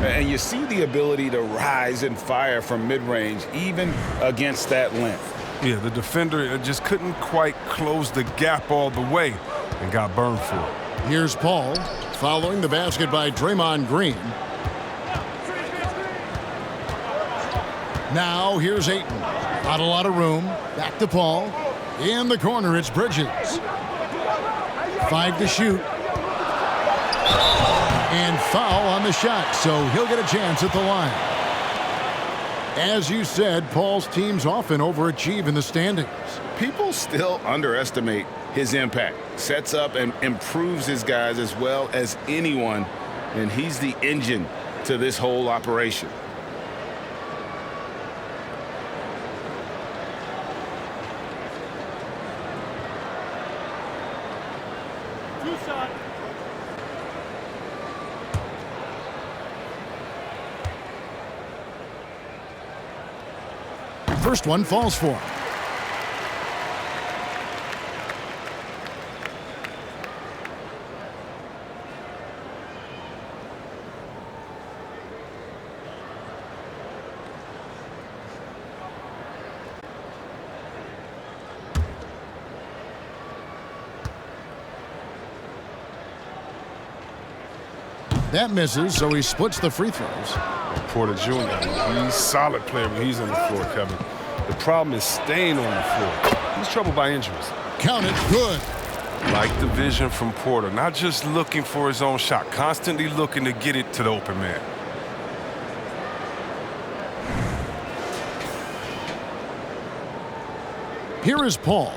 And you see the ability to rise and fire from mid-range, even against that length. Yeah, the defender just couldn't quite close the gap all the way and got burned for it. Here's Paul, following the basket by Draymond Green. Now here's Ayton. Not a lot of room. Back to Paul. In the corner, it's Bridges. 5 to shoot. And foul on the shot, so he'll get a chance at the line. As you said, Paul's teams often overachieve in the standings. People still underestimate his impact. Sets up and improves his guys as well as anyone, and he's the engine to this whole operation. First one falls for him. That misses, so he splits the free throws. Porter Jr., he's a solid player when he's on the floor, Kevin. The problem is staying on the floor. He's troubled by injuries. Count it. Good. Like the vision from Porter, not just looking for his own shot, constantly looking to get it to the open man. Here is Paul.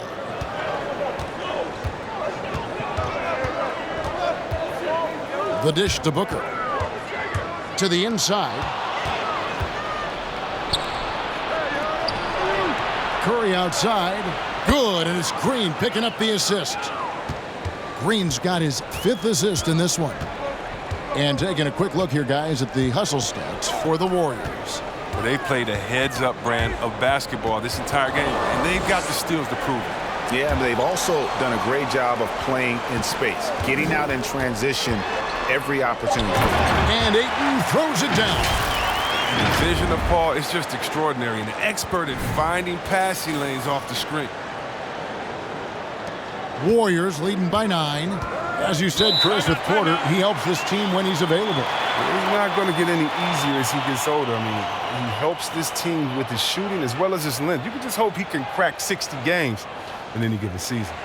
The dish to Booker. To the inside. Curry outside. Good, and it's Green picking up the assist. Green's got his 5th assist in this one. And taking a quick look here, guys, at the hustle stats for the Warriors. Well, they played a heads-up brand of basketball this entire game, and they've got the steals to prove it. Yeah, but they've also done a great job of playing in space, getting out in transition every opportunity. And Ayton throws it down. The vision of Paul is just extraordinary, and an expert at finding passing lanes off the screen. Warriors leading by 9. As you said, Chris, with Porter, he helps this team when he's available. He's not going to get any easier as he gets older. I mean, he helps this team with his shooting as well as his length. You can just hope he can crack 60 games in any given season.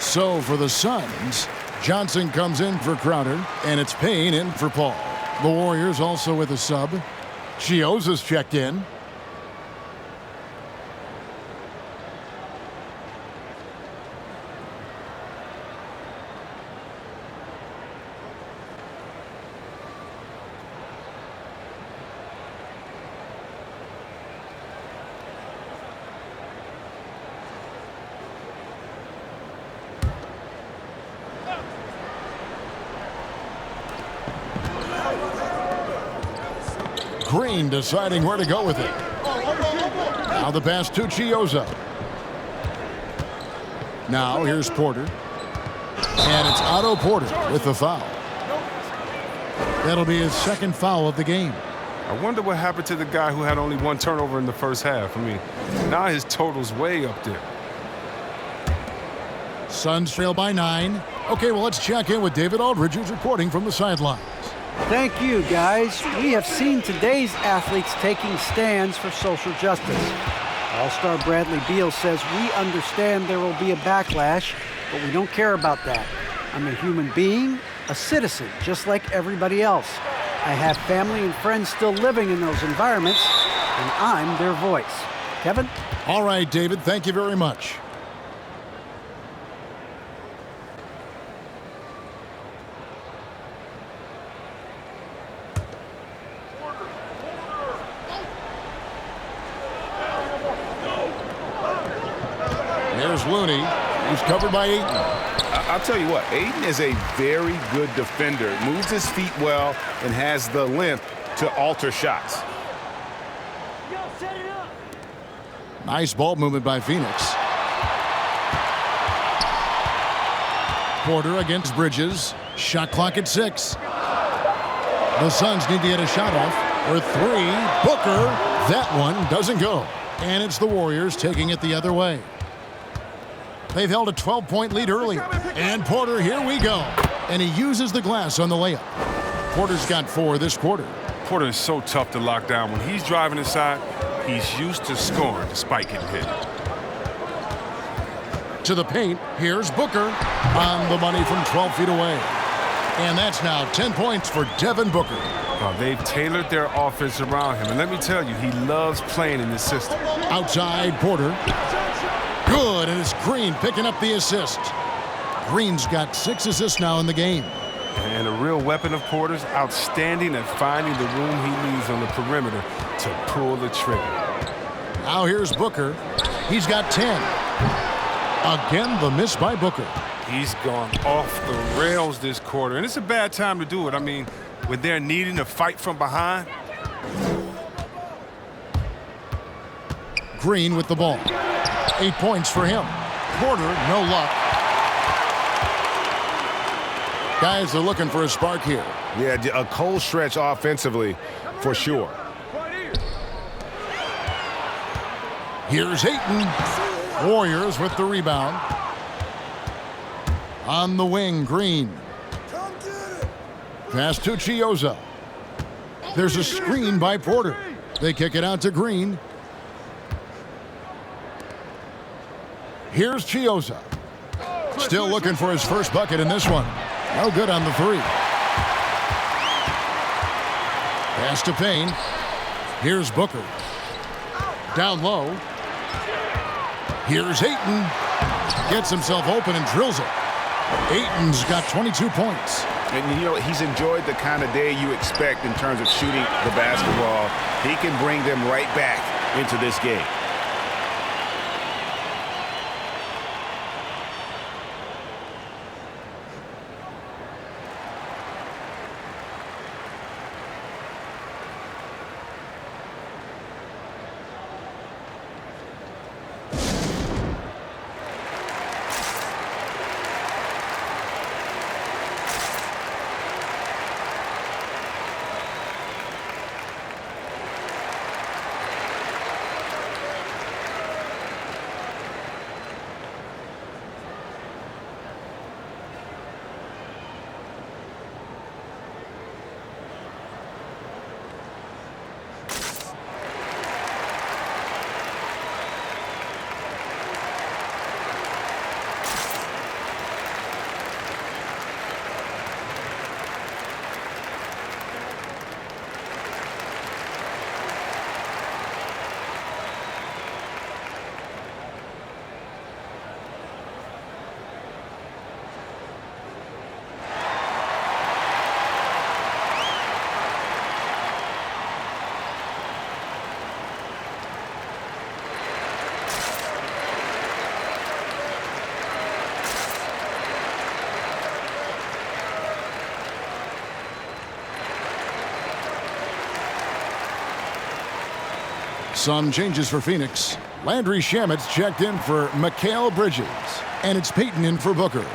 So for the Suns, Johnson comes in for Crowder, and it's Payne in for Paul. The Warriors also with a sub. Chioza's checked in. Green deciding where to go with it. Now the pass to Chioza. Now here's Porter. And it's Otto Porter with the foul. That'll be his second foul of the game. I wonder what happened to the guy who had only one turnover in the first half. I mean, now his total's way up there. Suns trail by 9. Okay, well, let's check in with David Aldridge, who's reporting from the sidelines. Thank you, guys. We have seen today's athletes taking stands for social justice. All-star Bradley Beal says, we understand there will be a backlash, but we don't care about that. I'm a human being, a citizen, just like everybody else. I have family and friends still living in those environments, and I'm their voice. Kevin? All right, David, thank you very much. There's Looney. He's covered by Ayton. I'll tell you what, Ayton is a very good defender. Moves his feet well and has the length to alter shots. Nice ball movement by Phoenix. Porter against Bridges. Shot clock at 6. The Suns need to get a shot off for 3. Booker. That one doesn't go. And it's the Warriors taking it the other way. They've held a 12-point lead earlier. And Porter, here we go. And he uses the glass on the layup. Porter's got 4 this quarter. Porter is so tough to lock down. When he's driving inside, he's used to scoring despite getting hit. To the paint, here's Booker on the money from 12 feet away. And that's now 10 points for Devin Booker. They've tailored their offense around him. And let me tell you, he loves playing in this system. Outside, Porter. Good, and it's Green picking up the assist. Green's got 6 assists now in the game. And a real weapon of Porter's, outstanding at finding the room he needs on the perimeter to pull the trigger. Now here's Booker. He's got 10. Again, the miss by Booker. He's gone off the rails this quarter, and it's a bad time to do it. I mean, when they're needing to fight from behind. Green with the ball. 8 points for him. Porter, no luck. Guys are looking for a spark here. Yeah, a cold stretch offensively for sure. Here's Ayton. Warriors with the rebound. On the wing, Green. Pass to Chioza. There's a screen by Porter. They kick it out to Green. Here's Chioza. Still looking for his first bucket in this one. No good on the 3. Pass to Payne. Here's Booker. Down low. Here's Ayton. Gets himself open and drills it. Ayton's got 22 points. And, you know, he's enjoyed the kind of day you expect in terms of shooting the basketball. He can bring them right back into this game. Some changes for Phoenix. Landry Shamet's checked in for Mikal Bridges. And it's Payton in for Booker.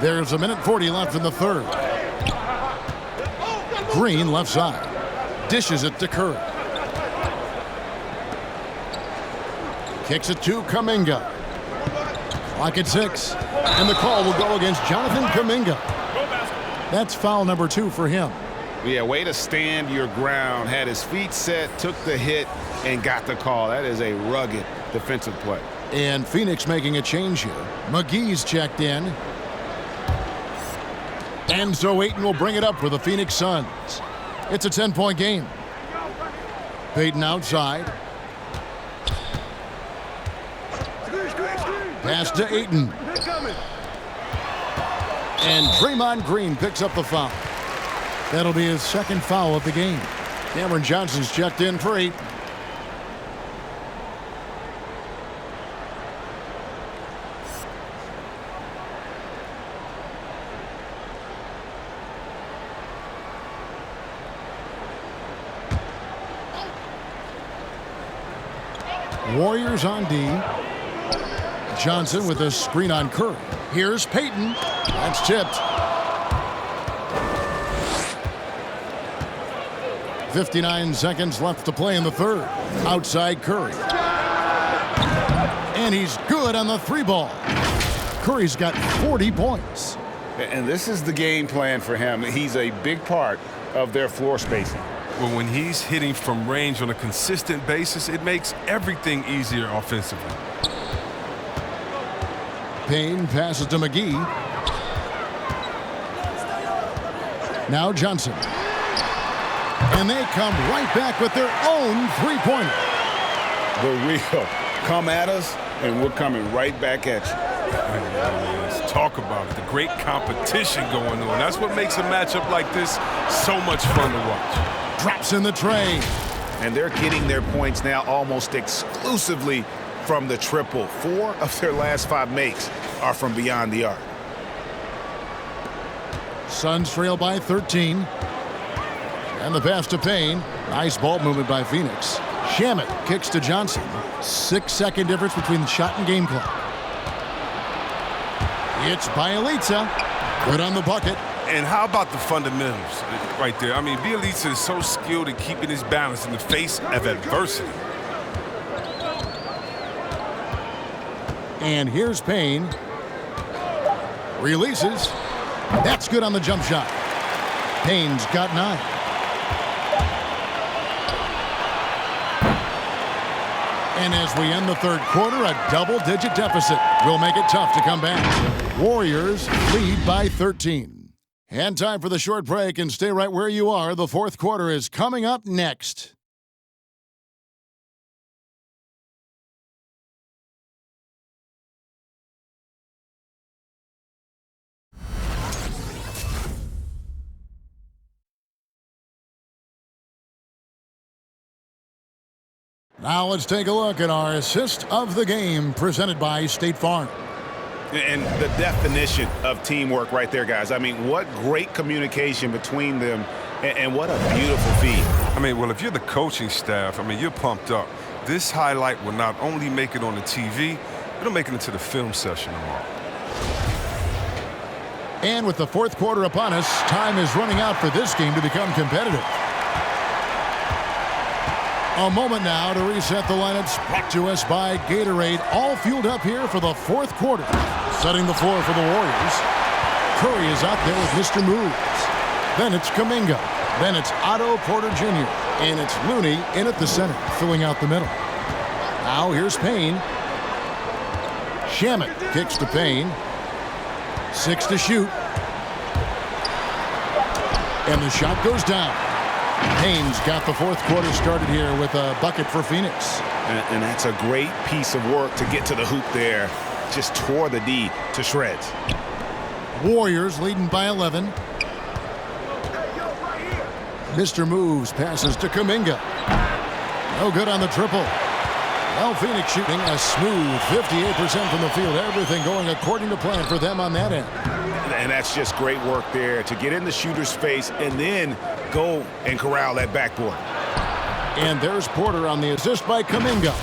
There's 1:40 left in the third. Green left side. Dishes it to Curry. Kicks it to Kuminga. Clock at 6. And the call will go against Jonathan Kuminga. That's foul number 2 for him. Yeah, way to stand your ground. Had his feet set, took the hit, and got the call. That is a rugged defensive play. And Phoenix making a change here. McGee's checked in. And so Ayton will bring it up for the Phoenix Suns. It's a 10-point game. Payton outside. Pass to Ayton. And Draymond Green picks up the foul. That'll be his second foul of the game. Cameron Johnson's checked in for 8. Warriors on D. Johnson with a screen on Curry. Here's Payton. That's tipped. 59 seconds left to play in the third. Outside Curry. And he's good on the 3-ball. Curry's got 40 points. And this is the game plan for him. He's a big part of their floor spacing. Well, when he's hitting from range on a consistent basis, it makes everything easier offensively. Payne passes to McGee. Now Johnson. And they come right back with their own 3-pointer. The real come at us, and we're coming right back at you. Let's talk about it. The great competition going on. That's what makes a matchup like this so much fun to watch. Drops in the tray. And they're getting their points now almost exclusively from the triple. 4 of their last 5 makes are from beyond the arc. Suns trail by 13. And the pass to Payne. Nice ball movement by Phoenix. Shamet kicks to Johnson. 6-second difference between the shot and game clock. It's Bielitsa. Good on the bucket. And how about the fundamentals right there? I mean, Bielitsa is so skilled at keeping his balance in the face of adversity. And here's Payne. Releases. That's good on the jump shot. Payne's got 9. And as we end the third quarter, a double-digit deficit will make it tough to come back. Warriors lead by 13. And time for the short break, and stay right where you are. The fourth quarter is coming up next. Now let's take a look at our assist of the game presented by State Farm. And the definition of teamwork right there, guys. I mean, what great communication between them, and what a beautiful feed. I mean, well, if you're the coaching staff, I mean, you're pumped up. This highlight will not only make it on the TV, it'll make it into the film session tomorrow. And with the fourth quarter upon us, time is running out for this game to become competitive. A moment now to reset the lineups. Brought to us by Gatorade. All fueled up here for the fourth quarter. Setting the floor for the Warriors. Curry is out there with Mr. Moves. Then it's Kuminga. Then it's Otto Porter Jr. And it's Looney in at the center, filling out the middle. Now here's Payne. Shamet kicks to Payne. 6 to shoot. And the shot goes down. Payne's got the fourth quarter started here with a bucket for Phoenix. And that's a great piece of work to get to the hoop there. Just tore the D to shreds. Warriors leading by 11. Mr. Moves passes to Kuminga. No good on the triple. Well, Phoenix shooting a smooth 58% from the field. Everything going according to plan for them on that end. And that's just great work there to get in the shooter's face and then go and corral that backboard. And there's Porter on the assist by Kuminga.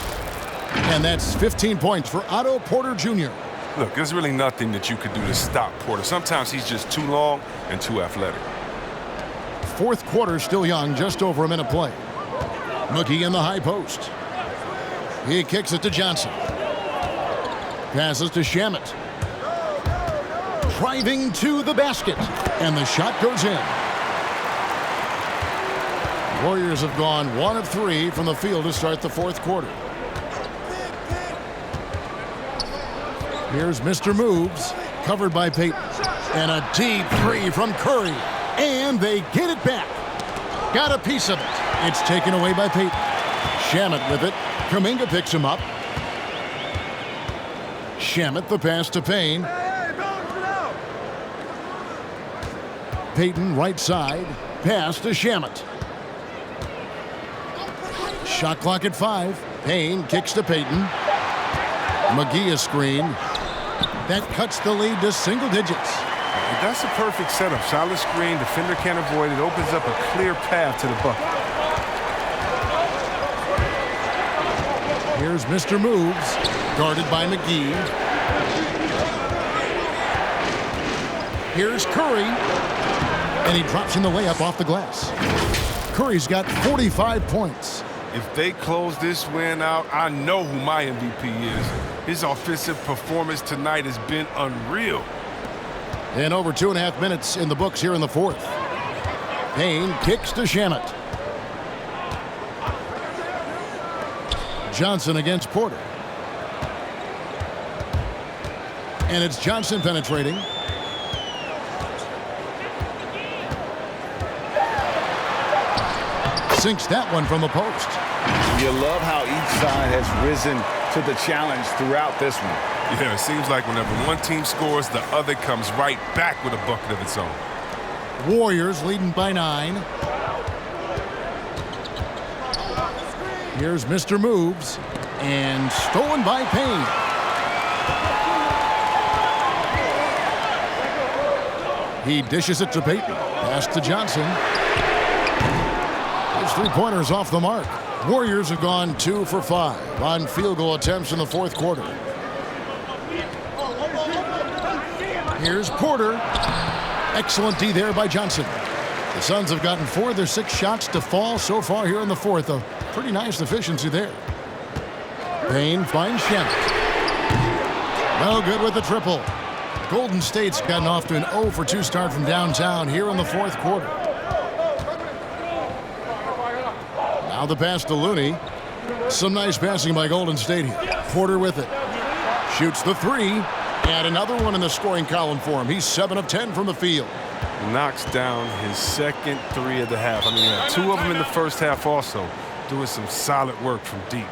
And that's 15 points for Otto Porter Jr. Look, there's really nothing that you could do to stop Porter. Sometimes he's just too long and too athletic. Fourth quarter still young, just over a minute play. Mookie in the high post. He kicks it to Johnson. Passes to Shamet. Driving to the basket. And the shot goes in. Warriors have gone 1 of 3 from the field to start the fourth quarter. Here's Mr. Moves, covered by Payton. And a deep three from Curry. And they get it back. Got a piece of it. It's taken away by Payton. Shamet with it. Kuminga picks him up. Shamet the pass to Payne. Payton right side. Pass to Shamet. Shot clock at 5. Payne kicks to Payton. McGee a screen. That cuts the lead to single digits. That's a perfect setup. Solid screen. Defender can't avoid it. Opens up a clear path to the bucket. Here's Mr. Moves, guarded by McGee. Here's Curry, and he drops in the layup off the glass. Curry's got 45 points. If they close this win out, I know who my MVP is. His offensive performance tonight has been unreal. And over 2.5 minutes in the books here in the fourth. Payne kicks to Shamet. Johnson against Porter. And it's Johnson penetrating. Sinks that one from the post. You love how each side has risen to the challenge throughout this one. Yeah, it seems like whenever one team scores, the other comes right back with a bucket of its own. Warriors leading by 9. Here's Mr. Moves, and stolen by Payne. He dishes it to Payton. Pass to Johnson. His three-pointers off the mark. Warriors have gone 2 for 5 on field goal attempts in the fourth quarter. Here's Porter. Excellent D there by Johnson. The Suns have gotten 4 of their 6 shots to fall so far here in the fourth. A pretty nice efficiency there. Payne finds Shamet. No good with the triple. Golden State's gotten off to an 0 for 2 start from downtown here in the fourth quarter. Now the pass to Looney. Some nice passing by Golden State here. Porter with it. Shoots the 3. And another one in the scoring column for him. He's 7 of 10 from the field. Knocks down his second 3 of the half. I mean, he had 2 of them in the first half also. Doing some solid work from deep.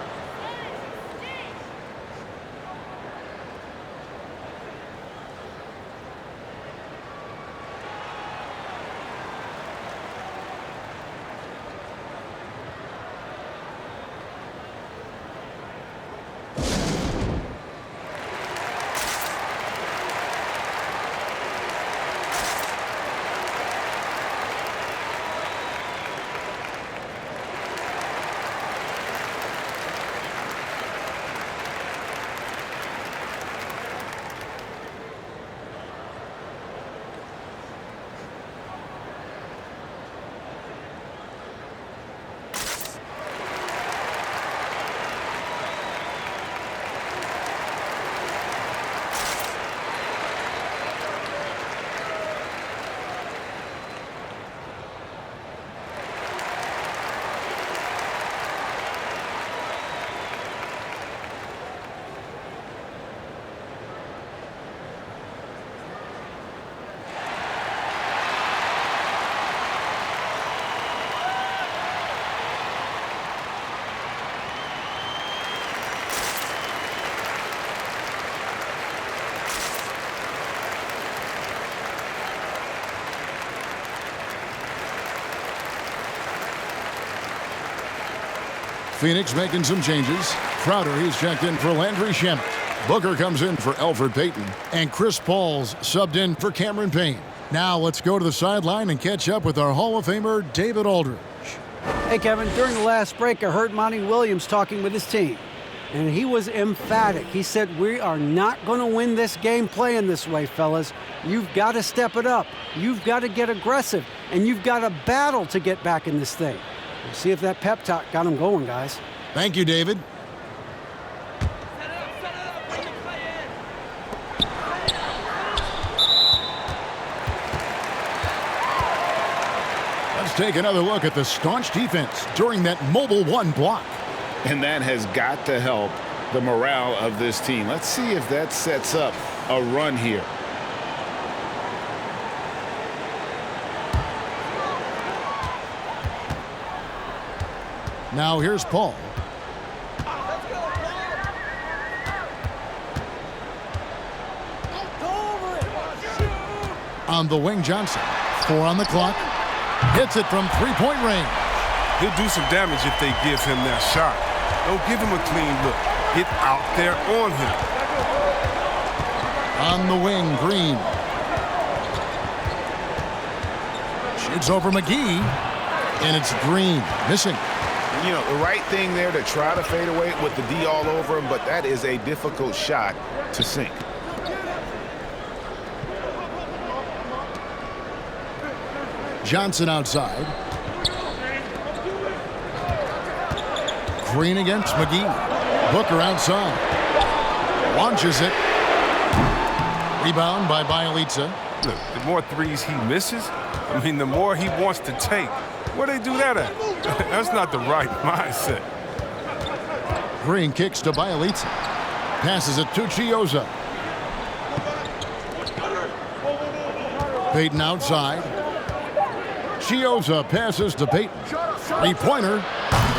Phoenix making some changes. Crowder, he's checked in for Landry Shamet. Booker comes in for Elfrid Payton. And Chris Paul's subbed in for Cameron Payne. Now let's go to the sideline and catch up with our Hall of Famer, David Aldridge. Hey, Kevin, during the last break, I heard Monty Williams talking with his team. And he was emphatic. He said, we are not going to win this game playing this way, fellas. You've got to step it up. You've got to get aggressive. And you've got to battle to get back in this thing. We'll see if that pep talk got him going, guys. Thank you, David. Let's take another look at the staunch defense during that mobile one block. And that has got to help the morale of this team. Let's see if that sets up a run here. Now here's Paul. On the wing, Johnson. 4 on the clock. Hits it from three-point range. He'll do some damage if they give him that shot. Don't give him a clean look. Get out there on him. On the wing, Green. Shoots over McGee. And it's Green. Missing. You know, the right thing there to try to fade away with the D all over him, but that is a difficult shot to sink. Johnson outside. Green against McGee. Booker outside. Launches it. Rebound by Bielitsa. Look, the more threes he misses, I mean, the more he wants to take. Where they do that at? That's not the right mindset. Green kicks to Bielitsa. Passes it to Chioza. Payton outside. Chioza passes to Payton. Three-pointer.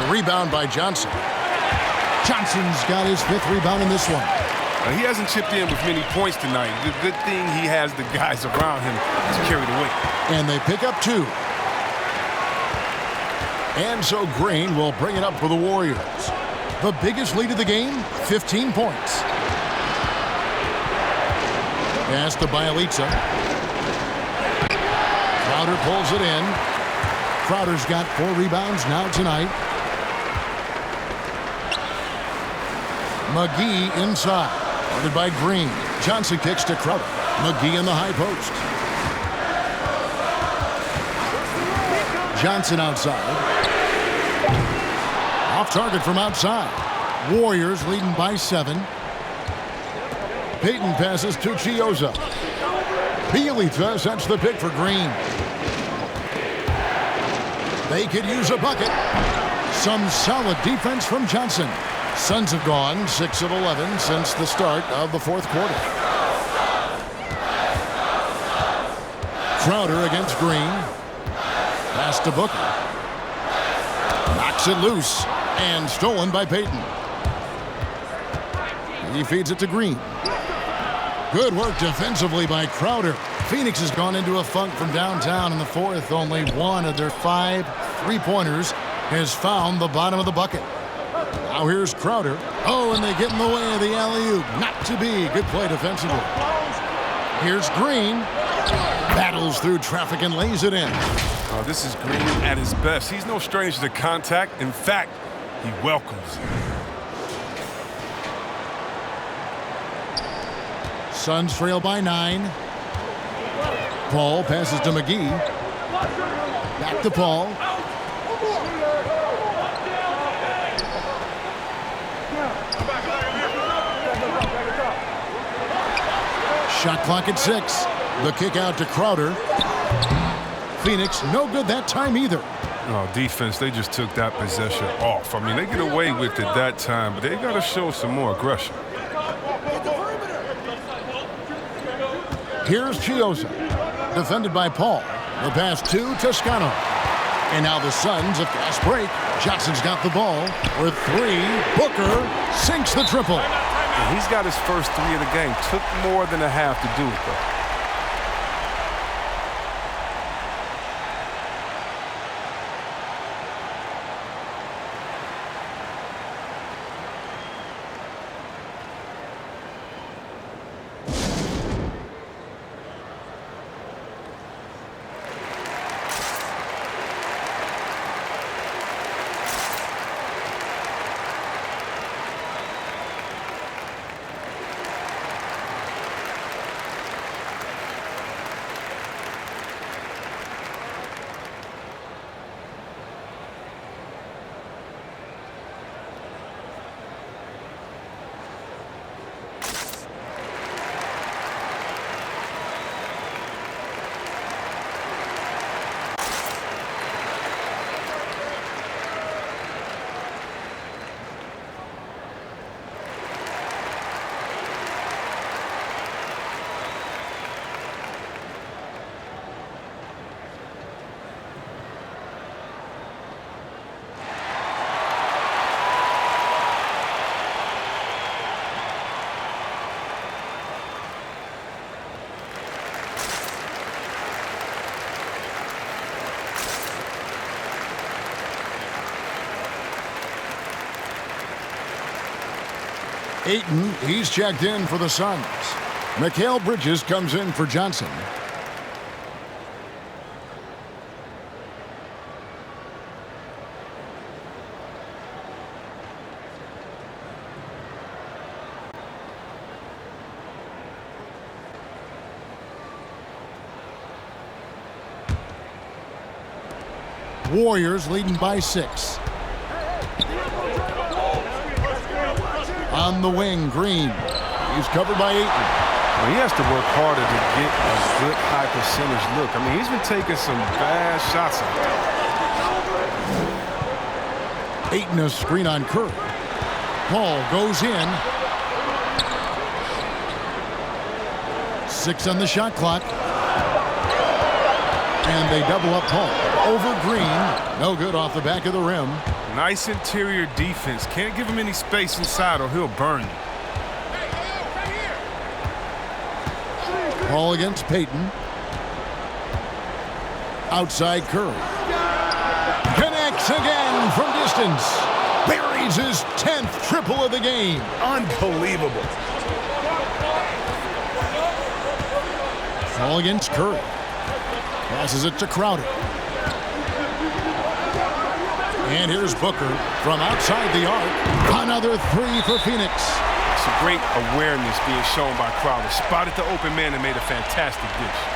Rebound by Johnson. Johnson's got his 5th rebound in this one. He hasn't chipped in with many points tonight. The good thing he has the guys around him to carry the weight. And they pick up 2. And so Green will bring it up for the Warriors. The biggest lead of the game, 15 points. Pass to Bielitsa. Crowder pulls it in. Crowder's got 4 rebounds now tonight. McGee inside. Guarded by Green. Johnson kicks to Crowder. McGee in the high post. Johnson outside. Off target from outside. Warriors leading by 7. Payton passes to Chioza. Bielitsa sets the pick for Green. They could use a bucket. Some solid defense from Johnson. Suns have gone 6 of 11 since the start of the 4th quarter. Crowder against Green. Pass to Booker. Knocks it loose and stolen by Payton. He feeds it to Green. Good work defensively by Crowder. Phoenix has gone into a funk from downtown in the 4th. Only 1 of their 5 three-pointers has found the bottom of the bucket. Now here's Crowder. Oh, and they get in the way of the alley-oop. Not to be. Good play defensively. Here's Green. Battles through traffic and lays it in. Oh, this is Green at his best. He's no stranger to contact. In fact, he welcomes it. Suns trail by 9. Paul passes to McGee. Back to Paul. Shot clock at 6. The kick out to Crowder. Phoenix, no good that time either. Oh, defense, they just took that possession off. I mean, they get away with it that time, but they got to show some more aggression. Here's Chioza. Defended by Paul. The pass to Toscano. And now the Suns, a fast break. Johnson's got the ball with 3. Booker sinks the triple. And he's got his first 3 of the game. Took more than a half to do it, though. Ayton, he's checked in for the Suns. Mikal Bridges comes in for Johnson. Warriors leading by 6. On the wing, Green. He's covered by Ayton. Well, he has to work harder to get a good high percentage look. I mean, he's been taking some bad shots out there. Ayton a screen on Curry. Paul goes in. 6 on the shot clock. And they double up Paul. Over Green. No good off the back of the rim. Nice interior defense. Can't give him any space inside or he'll burn you. Paul against Payton. Outside Curry. Connects again from distance. Buries his 10th triple of the game. Unbelievable. Paul against Curry. Passes it to Crowder. And here's Booker from outside the arc. Another 3 for Phoenix. Some great awareness being shown by Crowder. Spotted the open man and made a fantastic dish.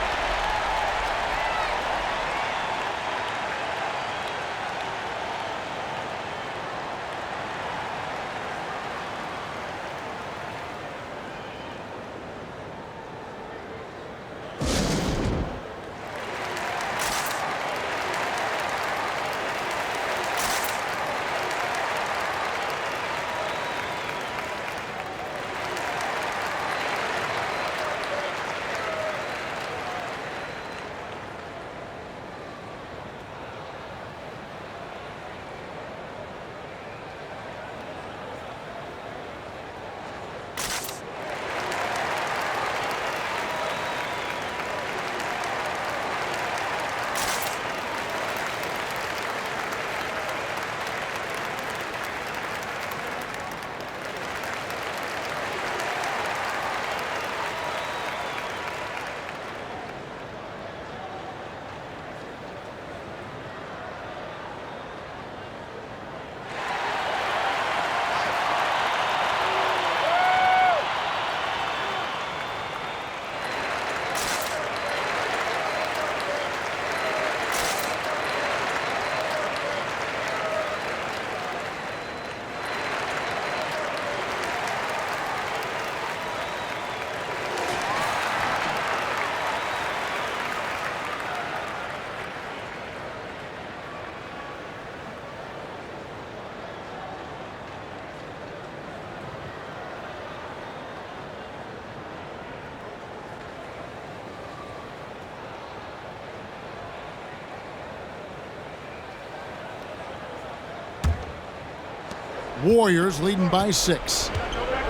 Warriors leading by 6.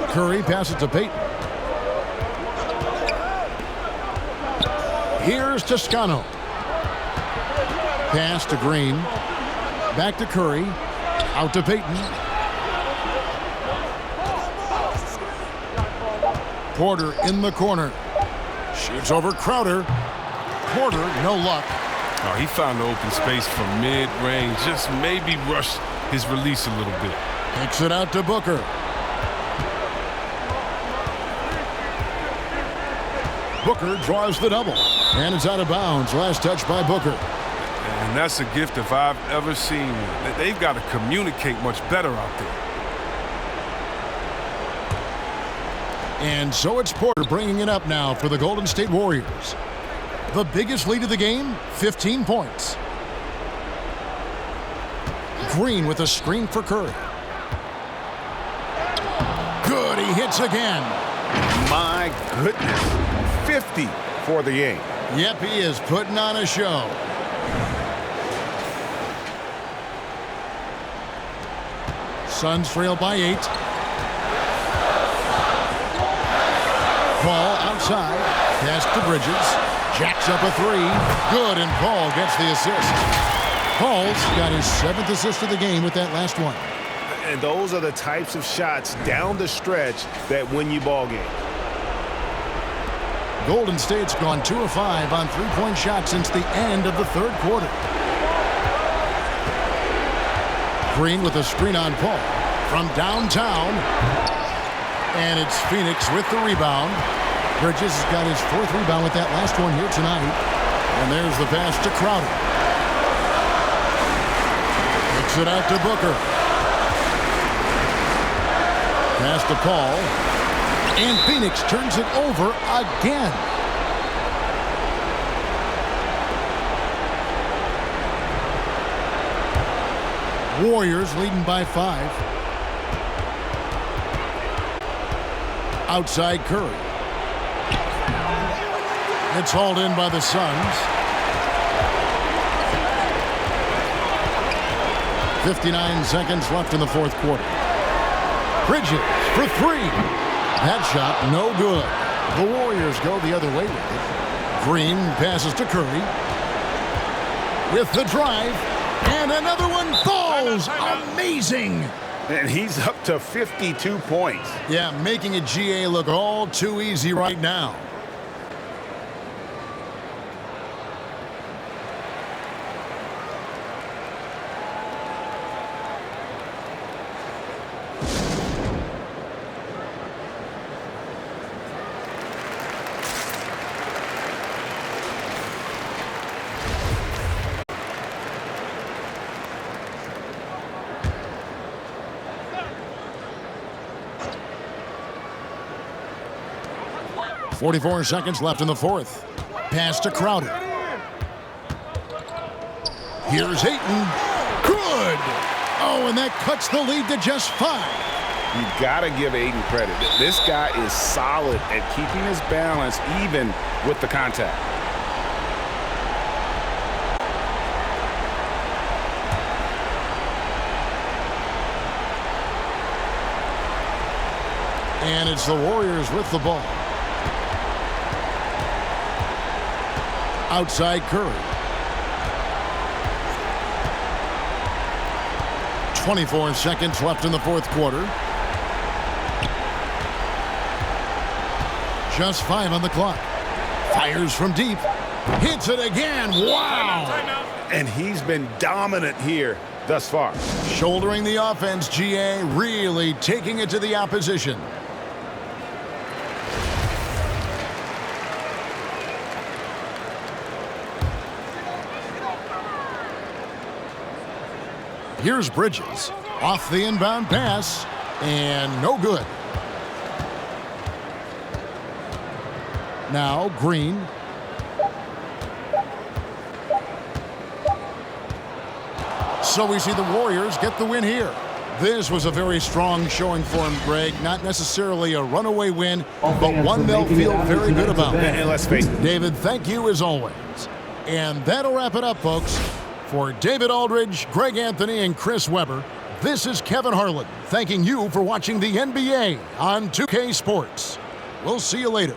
Curry passes to Payton. Here's Toscano. Pass to Green. Back to Curry. Out to Payton. Porter in the corner. Shoots over Crowder. Porter, no luck. Oh, he found the open space from mid-range. Just maybe rushed his release a little bit. Kicks it out to Booker. Booker draws the double. And it's out of bounds. Last touch by Booker. And that's a gift if I've ever seen one. They've got to communicate much better out there. And so it's Porter bringing it up now for the Golden State Warriors. The biggest lead of the game, 15 points. Green with a screen for Curry. Good, he hits again. My goodness. 50 for the game. Yep, he is putting on a show. Suns trail by 8. Paul outside. Pass to Bridges. Jacks up a 3. Good, and Paul gets the assist. Paul's got his 7th assist of the game with that last one. And those are the types of shots down the stretch that win you ball games. Golden State's gone 2 of 5 on three-point shots since the end of the third quarter. Green with a screen on Paul from downtown. And it's Phoenix with the rebound. Bridges has got his 4th rebound with that last one here tonight. And there's the pass to Crowder. Kicks it out to Booker. Pass to Paul. And Phoenix turns it over again. Warriors leading by 5. Outside Curry. It's hauled in by the Suns. 59 seconds left in the fourth quarter. Bridges for 3. That shot no good. The Warriors go the other way with it. Green passes to Curry. With the drive. And another one falls. Amazing. And he's up to 52 points. Yeah, making a GA look all too easy right now. .44 seconds left in the fourth. Pass to Crowder. Here's Ayton. Good! Oh, and that cuts the lead to just 5. You've got to give Ayton credit. This guy is solid at keeping his balance even with the contact. And it's the Warriors with the ball. Outside Curry. 24 seconds left in the fourth quarter. Just 5 on the clock. Fires from deep. Hits it again. Wow. And he's been dominant here thus far. Shouldering the offense, GA, really taking it to the opposition. Here's Bridges off the inbound pass, and no good. Now Green. So we see the Warriors get the win here. This was a very strong showing for him, Greg. Not necessarily a runaway win, but one they'll feel very good about. And let's face it. David, thank you as always. And that'll wrap it up, folks. For David Aldridge, Greg Anthony, and Chris Webber, this is Kevin Harlan thanking you for watching the NBA on 2K Sports. We'll see you later.